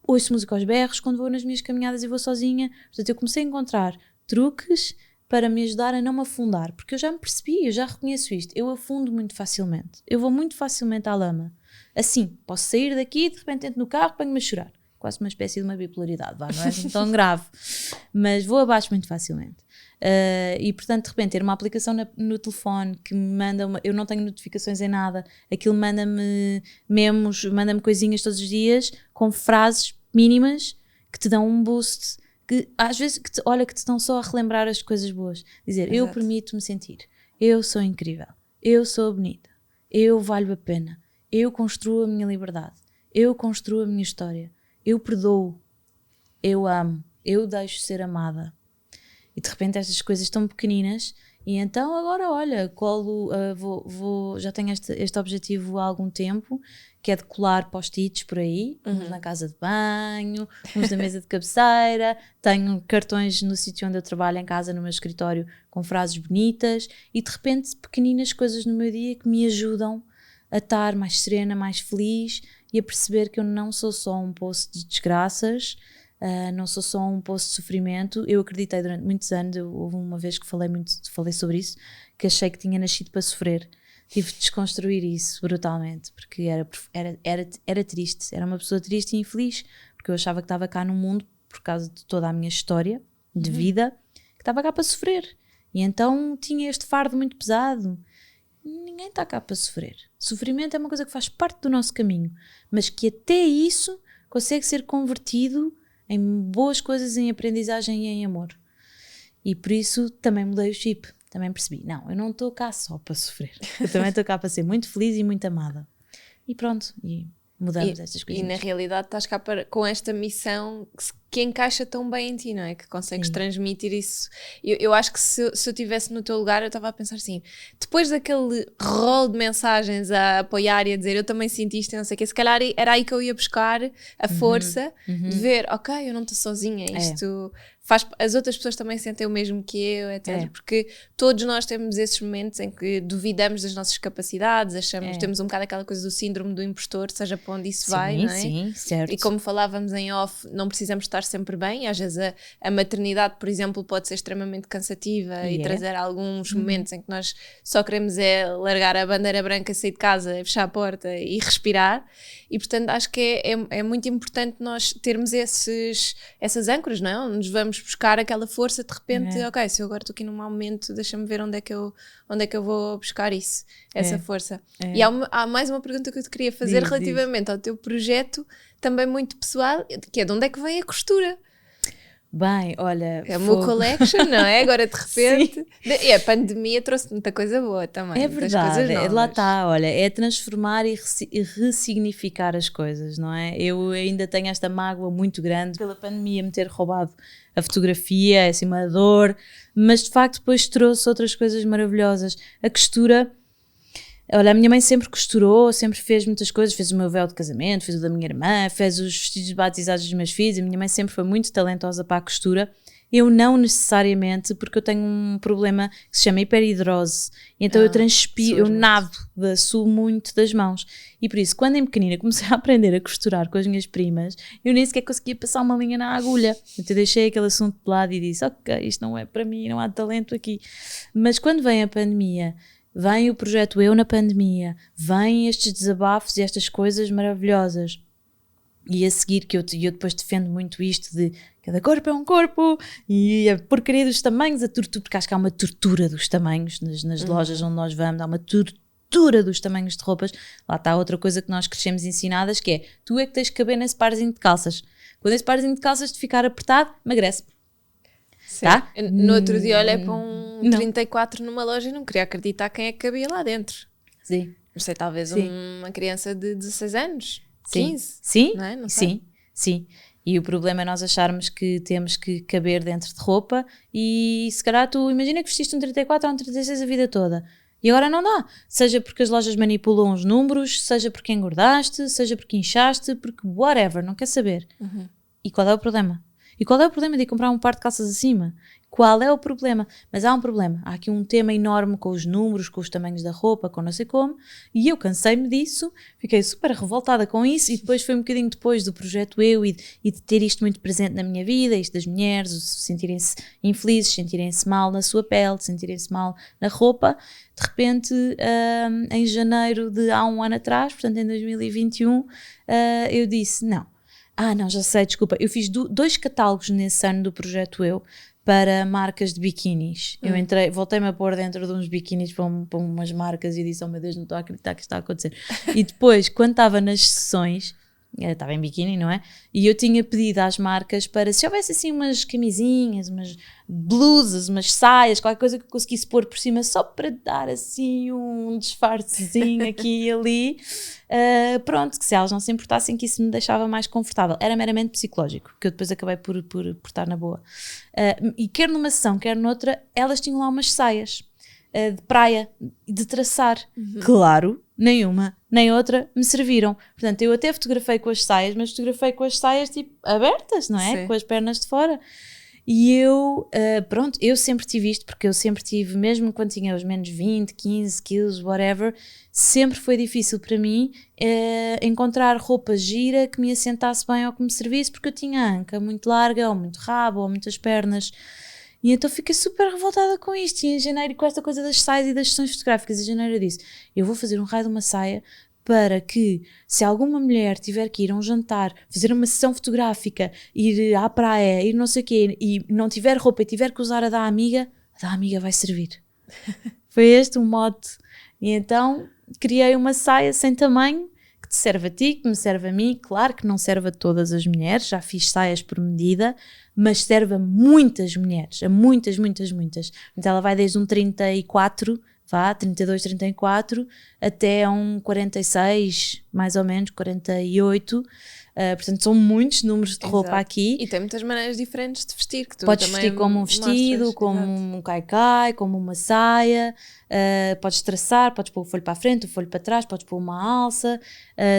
ouço música aos berros quando vou nas minhas caminhadas e vou sozinha. Portanto, eu comecei a encontrar truques para me ajudar a não me afundar, porque eu já me percebi, eu já reconheço isto, eu afundo muito facilmente, eu vou muito facilmente à lama, assim, posso sair daqui, de repente entro no carro, ponho-me a chorar, quase uma espécie de uma bipolaridade, não é assim tão grave, mas vou abaixo muito facilmente. E portanto de repente ter uma aplicação no telefone que me manda eu não tenho notificações em nada, aquilo manda-me memos, manda-me coisinhas todos os dias com frases mínimas que te dão um boost, que às vezes que te estão só a relembrar as coisas boas, dizer, exato, eu permito-me sentir, eu sou incrível, eu sou bonita, eu valho a pena, eu construo a minha liberdade, eu construo a minha história, eu perdoo, eu amo, eu deixo ser amada. E de repente estas coisas tão pequeninas, e então agora olha, já tenho este objetivo há algum tempo, que é de colar post-its por aí, uns na casa de banho, uns na mesa de cabeceira, tenho cartões no sítio onde eu trabalho em casa, no meu escritório, com frases bonitas, e de repente pequeninas coisas no meu dia que me ajudam a estar mais serena, mais feliz, e a perceber que eu não sou só um poço de desgraças, não sou só um poço de sofrimento. Eu acreditei durante muitos anos, houve uma vez que falei sobre isso, que achei que tinha nascido para sofrer. Tive de desconstruir isso brutalmente, porque era triste, era uma pessoa triste e infeliz, porque eu achava que estava cá no mundo por causa de toda a minha história de vida, que estava cá para sofrer, e então tinha este fardo muito pesado. Ninguém está cá para sofrer. Sofrimento é uma coisa que faz parte do nosso caminho, mas que até isso consegue ser convertido em boas coisas, em aprendizagem e em amor. E por isso também mudei o chip, também percebi, não, eu não estou cá só para sofrer, eu também estou cá para ser muito feliz e muito amada. E pronto, e mudamos estas coisas. E na realidade estás cá com esta missão que encaixa tão bem em ti, não é? Que consegues transmitir isso. Eu acho que se eu estivesse no teu lugar, eu estava a pensar assim, depois daquele rol de mensagens a apoiar e a dizer eu também senti isto e não sei o quê, se calhar era aí que eu ia buscar a força de ver, ok, eu não estou sozinha, isto as outras pessoas também sentem o mesmo que eu, etc. Porque todos nós temos esses momentos em que duvidamos das nossas capacidades, temos um bocado aquela coisa do síndrome do impostor, seja para onde isso vai, não é? Sim, certo. E como falávamos em off, não precisamos estar sempre bem, às vezes a maternidade, por exemplo, pode ser extremamente cansativa e trazer alguns momentos em que nós só queremos largar a bandeira branca, sair de casa, fechar a porta e respirar, e portanto acho que é muito importante nós termos essas âncoras, não é? Onde nos vamos buscar aquela força de repente, ok, se eu agora estou aqui num mau momento, deixa-me ver onde é que eu vou buscar essa força. E há mais uma pergunta que eu te queria fazer relativamente ao teu projeto, também muito pessoal, que é de onde é que vem a costura? Bem, olha... É o meu collection, não é? Agora de repente... E a pandemia trouxe muita coisa boa também. É verdade, lá está, olha, é transformar e ressignificar as coisas, não é? Eu ainda tenho esta mágoa muito grande pela pandemia me ter roubado a fotografia, é assim uma dor, mas de facto depois trouxe outras coisas maravilhosas. A costura... Olha, a minha mãe sempre costurou, sempre fez muitas coisas, fez o meu véu de casamento, fez o da minha irmã, fez os vestidos batizados dos meus filhos, a minha mãe sempre foi muito talentosa para a costura. Eu não necessariamente, porque eu tenho um problema que se chama hiperidrose, então eu transpiro, eu nado, suo muito das mãos, e por isso quando em pequenina comecei a aprender a costurar com as minhas primas, eu nem sequer conseguia passar uma linha na agulha, então eu deixei aquele assunto de lado e disse, ok, isto não é para mim, não há talento aqui. Mas quando vem a pandemia, vem o projeto Eu na pandemia, vêm estes desabafos e estas coisas maravilhosas, e a seguir que eu depois defendo muito isto de cada corpo é um corpo e a porcaria dos tamanhos, a tortura, porque acho que há uma tortura dos tamanhos nas lojas onde nós vamos, há uma cultura dos tamanhos de roupas. Lá está outra coisa que nós crescemos ensinadas, que é, tu é que tens que caber nesse parzinho de calças. Quando esse parzinho de calças te ficar apertado, emagrece. Tá? No outro dia olhei para um 34 numa loja e não queria acreditar quem é que cabia lá dentro. Sim. Não sei, talvez uma criança de 16 anos, Sim. 15. Sim, não é? Não sei. sim. E o problema é nós acharmos que temos que caber dentro de roupa e se calhar tu imagina que vestiste um 34 ou um 36 a vida toda e agora não dá, seja porque as lojas manipulam os números, seja porque engordaste, seja porque inchaste, porque whatever, não quer saber. E qual é o problema? E qual é o problema de ir comprar um par de calças acima? Qual é o problema? Mas há um problema. Há aqui um tema enorme com os números, com os tamanhos da roupa, com não sei como. E eu cansei-me disso, fiquei super revoltada com isso. E depois foi um bocadinho depois do projeto Eu e de ter isto muito presente na minha vida, isto das mulheres, sentirem-se infelizes, sentirem-se mal na sua pele, sentirem-se mal na roupa. De repente, em janeiro de há um ano atrás, portanto em 2021, eu disse, não, já sei, desculpa. Eu fiz 2 catálogos nesse ano do projeto Eu, para marcas de biquinis. Eu voltei-me a pôr dentro de uns biquinis para umas marcas e disse, oh meu Deus, não estou a acreditar que isto está a acontecer. E depois, quando estava nas sessões, estava em biquíni, não é? E eu tinha pedido às marcas para, se houvesse assim umas camisinhas, umas blusas, umas saias, qualquer coisa que eu conseguisse pôr por cima, só para dar assim um disfarcezinho aqui e ali, pronto, que se elas não se importassem, que isso me deixava mais confortável. Era meramente psicológico, que eu depois acabei por estar na boa. E quer numa sessão, quer noutra, elas tinham lá umas saias de praia, de traçar. Claro, nenhuma nem outra me serviram. Portanto, eu até fotografei com as saias, mas fotografei com as saias tipo abertas, não é? Sim. Com as pernas de fora. E eu, eu sempre tive isto, porque eu sempre tive, mesmo quando tinha os menos 20, 15 quilos, whatever, sempre foi difícil para mim encontrar roupa gira que me assentasse bem ou que me servisse, porque eu tinha a anca muito larga, ou muito rabo, ou muitas pernas. E então fiquei super revoltada com isto. E em janeiro, com esta coisa das saias e das sessões fotográficas, em janeiro eu disse, eu vou fazer um raio de uma saia para que, se alguma mulher tiver que ir a um jantar, fazer uma sessão fotográfica, ir à praia, ir não sei o quê, e não tiver roupa e tiver que usar a da amiga vai servir. Foi este o mote. E então criei uma saia sem tamanho, que te serve a ti, que me serve a mim. Claro que não serve a todas as mulheres, já fiz saias por medida, mas serve a muitas mulheres, a muitas. Então ela vai desde um 34, 32, 34, até um 46, mais ou menos, 48. Portanto, são muitos números de roupa aqui. E tem muitas maneiras diferentes de vestir. Que tu podes também vestir como um vestido, mostras. como um caicai, como uma saia. Podes traçar, podes pôr o folho para a frente, o folho para trás, podes pôr uma alça.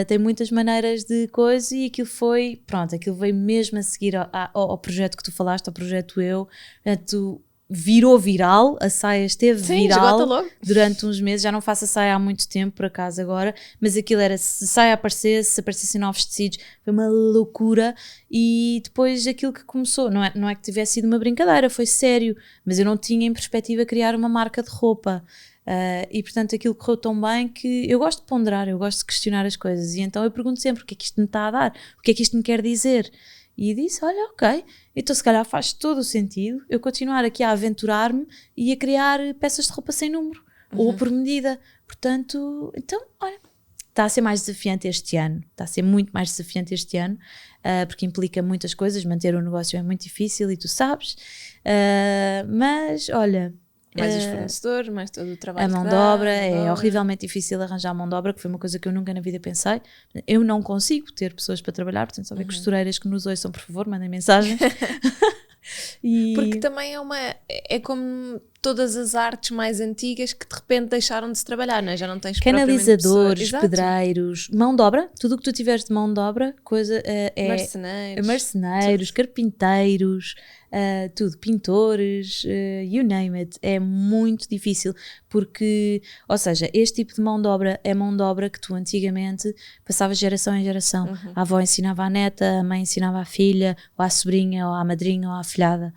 Tem muitas maneiras de coisa e aquilo foi, aquilo veio mesmo a seguir ao projeto que tu falaste, ao projeto Eu. Portanto, virou viral, a saia esteve viral durante uns meses, já não faço a saia há muito tempo por acaso agora, mas aquilo era, se a saia aparecesse, se aparecessem novos tecidos, foi uma loucura. E depois aquilo que começou, não é que tivesse sido uma brincadeira, foi sério, mas eu não tinha em perspectiva criar uma marca de roupa. E portanto aquilo correu tão bem que eu gosto de ponderar, eu gosto de questionar as coisas, e então eu pergunto sempre o que é que isto me está a dar, o que é que isto me quer dizer. E disse, olha, ok, então se calhar faz todo o sentido eu continuar aqui a aventurar-me e a criar peças de roupa sem número, ou por medida. Portanto, então, olha, está a ser mais desafiante este ano, está a ser muito mais desafiante este ano, porque implica muitas coisas, manter o negócio é muito difícil e tu sabes, mas olha... Mais os fornecedores, mais todo o trabalho. A mão de obra, é horrivelmente difícil arranjar mão de obra, que foi uma coisa que eu nunca na vida pensei. Eu não consigo ter pessoas para trabalhar, portanto, se houver costureiras que nos ouçam, por favor, mandem mensagem. Porque também é como todas as artes mais antigas que de repente deixaram de se trabalhar, não é? Já não tens canalizadores, pedreiros, mão de obra, tudo o que tu tiveres de mão de obra, marceneiros, carpinteiros, tudo, pintores, you name it. É muito difícil porque, ou seja, este tipo de mão de obra é mão de obra que tu antigamente passavas geração em geração. A avó ensinava à neta, a mãe ensinava à filha, ou à sobrinha, ou à madrinha, ou à afilhada,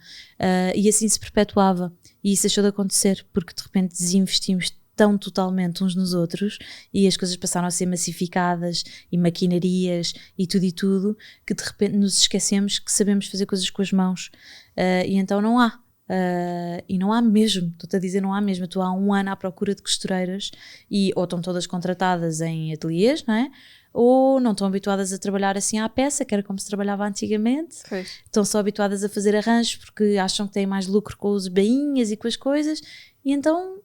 e assim se perpetuava. E isso deixou de acontecer porque de repente desinvestimos tão totalmente uns nos outros e as coisas passaram a ser massificadas e maquinarias e tudo que de repente nos esquecemos que sabemos fazer coisas com as mãos, e então não há. E não há mesmo, estou-te a dizer, não há mesmo. Estou há 1 ano à procura de costureiras ou estão todas contratadas em ateliês, não é? Ou não estão habituadas a trabalhar assim à peça, que era como se trabalhava antigamente. Pois. Estão só habituadas a fazer arranjos porque acham que têm mais lucro com os bainhas e com as coisas, e então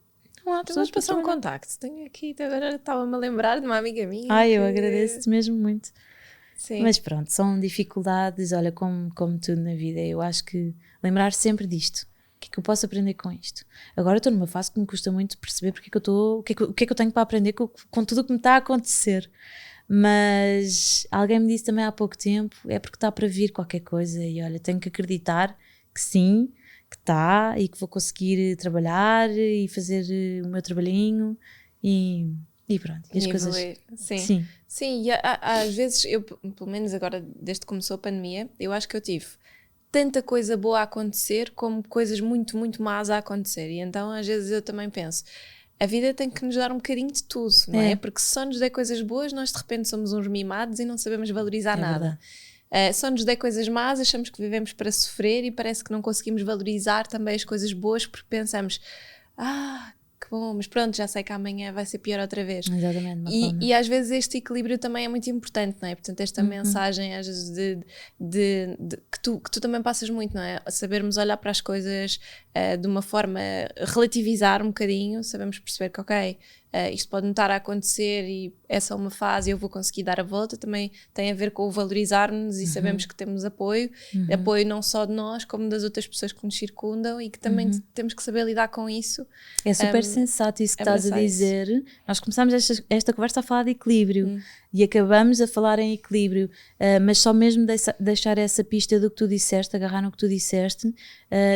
não há pessoas para passar um trabalhar. contacto. Tenho aqui, agora estava-me a lembrar de uma amiga minha. Ai, eu agradeço-te mesmo muito. Sim. Mas pronto, são dificuldades, olha, como tudo na vida. Eu acho que lembrar sempre disto. O que é que eu posso aprender com isto? Agora estou numa fase que me custa muito perceber porque é que eu estou, o que é que eu tenho para aprender com tudo o que me está a acontecer. Mas alguém me disse também há pouco tempo, é porque está para vir qualquer coisa, e olha, tenho que acreditar que sim, que está, e que vou conseguir trabalhar e fazer o meu trabalhinho e pronto. E as coisas... Sim. Sim, e às vezes, eu, pelo menos agora, desde que começou a pandemia, eu acho que eu tive tanta coisa boa a acontecer como coisas muito, muito más a acontecer. E então às vezes eu também penso, a vida tem que nos dar um bocadinho de tudo, não é? Porque se só nos der coisas boas, nós de repente somos uns mimados e não sabemos valorizar nada. Só nos der coisas más, achamos que vivemos para sofrer e parece que não conseguimos valorizar também as coisas boas porque pensamos, que bom, mas pronto, já sei que amanhã vai ser pior outra vez. Exatamente. E às vezes este equilíbrio também é muito importante, não é? Portanto, esta mensagem às vezes que tu também passas muito, não é? Sabermos olhar para as coisas de uma forma, relativizar um bocadinho, sabemos perceber que ok, isto pode não estar a acontecer e essa é uma fase e eu vou conseguir dar a volta, também tem a ver com o valorizar-nos e sabemos que temos apoio não só de nós como das outras pessoas que nos circundam e que também temos que saber lidar com isso. É super sensato isso que estás a dizer. Isso. Nós começámos esta conversa a falar de equilíbrio e acabamos a falar em equilíbrio, mas só mesmo deixar essa pista do que tu disseste, agarrar no que tu disseste.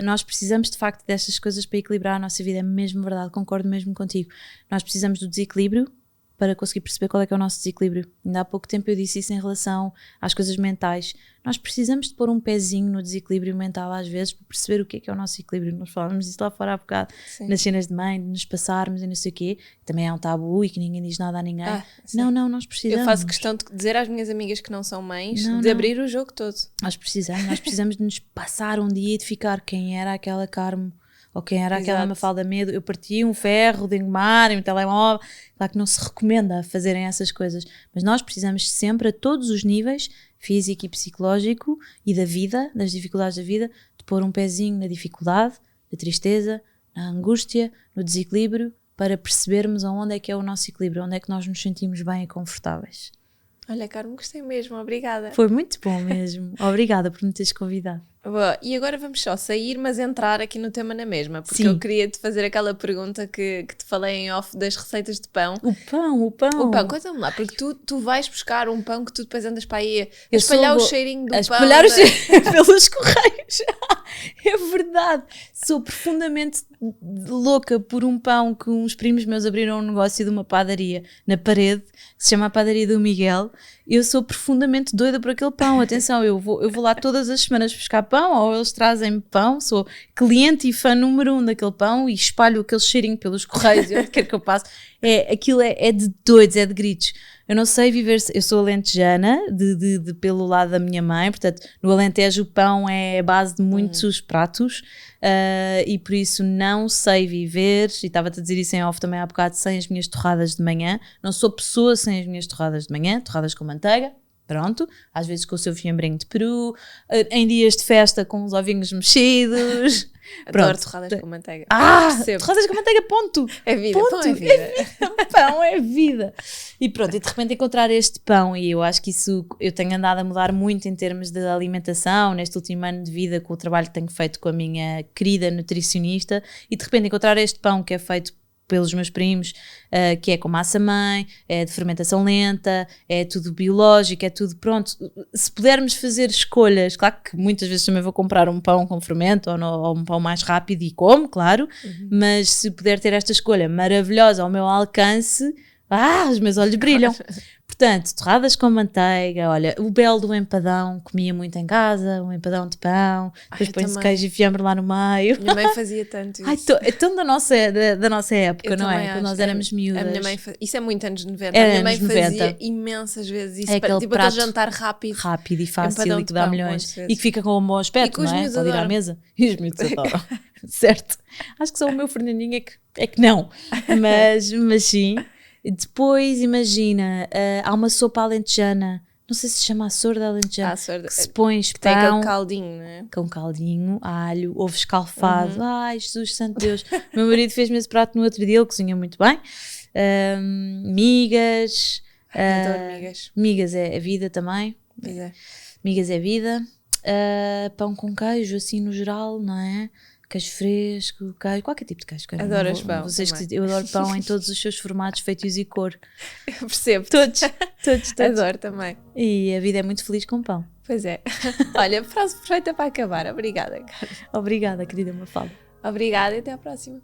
Nós precisamos de facto destas coisas para equilibrar a nossa vida, é mesmo verdade, concordo mesmo contigo. Nós precisamos do desequilíbrio para conseguir perceber qual é que é o nosso desequilíbrio. Ainda há pouco tempo eu disse isso em relação às coisas mentais. Nós precisamos de pôr um pezinho no desequilíbrio mental às vezes para perceber o que é o nosso equilíbrio. Nós falávamos disso lá fora há bocado, nas cenas de mãe, de nos passarmos e não sei o quê. Também é um tabu e que ninguém diz nada a ninguém. Não, nós precisamos. Eu faço questão de dizer às minhas amigas que não são mães, de abrir o jogo todo. Nós precisamos de nos passar um dia e de ficar quem era aquela Carmo, ou quem era aquela Mafalda Medo. Eu parti um ferro de engomar em um telemóvel. Claro que não se recomenda fazerem essas coisas, mas nós precisamos sempre, a todos os níveis, físico e psicológico e da vida, das dificuldades da vida, de pôr um pezinho na dificuldade, na tristeza, na angústia, no desequilíbrio, para percebermos aonde é que é o nosso equilíbrio, onde é que nós nos sentimos bem e confortáveis. Olha, Carmo, gostei mesmo, obrigada. Foi muito bom mesmo. Obrigada por me teres convidado. Boa. E agora vamos só sair, mas entrar aqui no tema na mesma, porque eu queria te fazer aquela pergunta que te falei em off das receitas de pão. O pão, conta-me lá, porque tu vais buscar um pão que tu depois andas para aí a espalhar o cheirinho do pão. Espalhar o cheirinho pelos correios. É verdade. Sou profundamente louca por um pão que uns primos meus abriram um negócio de uma padaria na Parede, que se chama a Padaria do Miguel. Eu sou profundamente doida por aquele pão. Atenção, eu vou lá todas as semanas buscar pão, ou eles trazem-me pão. Sou cliente e fã número 1 daquele pão e espalho aquele cheirinho pelos correios e onde quer que eu passo. Aquilo é de doidos, é de gritos. Eu não sei viver, eu sou alentejana, pelo lado da minha mãe, portanto, no Alentejo o pão é a base de muitos pratos, e por isso não sei viver, e estava-te a dizer isso em off também há bocado, sem as minhas torradas de manhã. Não sou pessoa sem as minhas torradas de manhã, torradas com manteiga, pronto, às vezes com o seu fiambrinho de peru, em dias de festa com os ovinhos mexidos. Adoro torradas com manteiga. Torradas com manteiga, ponto. É vida, ponto. Pão é vida. Pão é vida. E pronto, e de repente encontrar este pão, e eu acho que isso, eu tenho andado a mudar muito em termos de alimentação, neste último ano de vida, com o trabalho que tenho feito com a minha querida nutricionista, e de repente encontrar este pão que é feito pelos meus primos, que é com massa-mãe, é de fermentação lenta, é tudo biológico, é tudo pronto. Se pudermos fazer escolhas, claro que muitas vezes também vou comprar um pão com fermento ou um pão mais rápido e como, claro, mas se puder ter esta escolha maravilhosa ao meu alcance, os meus olhos brilham. Portanto, torradas com manteiga, olha, o belo do empadão, comia muito em casa, um empadão de pão, depois põe-se queijo e fiambre lá no meio. Minha mãe fazia tanto isso. É tão da nossa época, eu não é? Quando nós éramos miúdas. A minha mãe isso é muito anos 90. Era a minha mãe anos fazia 90. imensas vezes isso, É aquele tipo prato aquele jantar rápido e fácil e que dá pão, milhões. E que fica com um bom aspecto, não é? Pode ir à mesa. E os miúdos adoram. certo? Acho que só o meu Fernandinho é que não, mas sim. Depois, imagina, há uma sopa alentejana, não sei se se chama a sorda alentejana, que se põe tem aquele pão caldinho, não é? com caldinho, alho, ovo escalfado. Ai, Jesus Santo Deus. Meu marido fez-me esse prato no outro dia, ele cozinha muito bem. Migas. Adoro migas. Migas é vida também. Pois é. Migas é vida. Pão com queijo, assim no geral, não é? Queijo fresco, queijo, qualquer tipo de queijo. Adoras pão Vocês também. eu adoro pão em todos os seus formatos, feitios e cor. Eu percebo. Todos. Adoro também. E a vida é muito feliz com pão. Pois é. Olha, frase perfeita para acabar. Obrigada, Carla. Obrigada, querida Mafalda. Obrigada e até à próxima.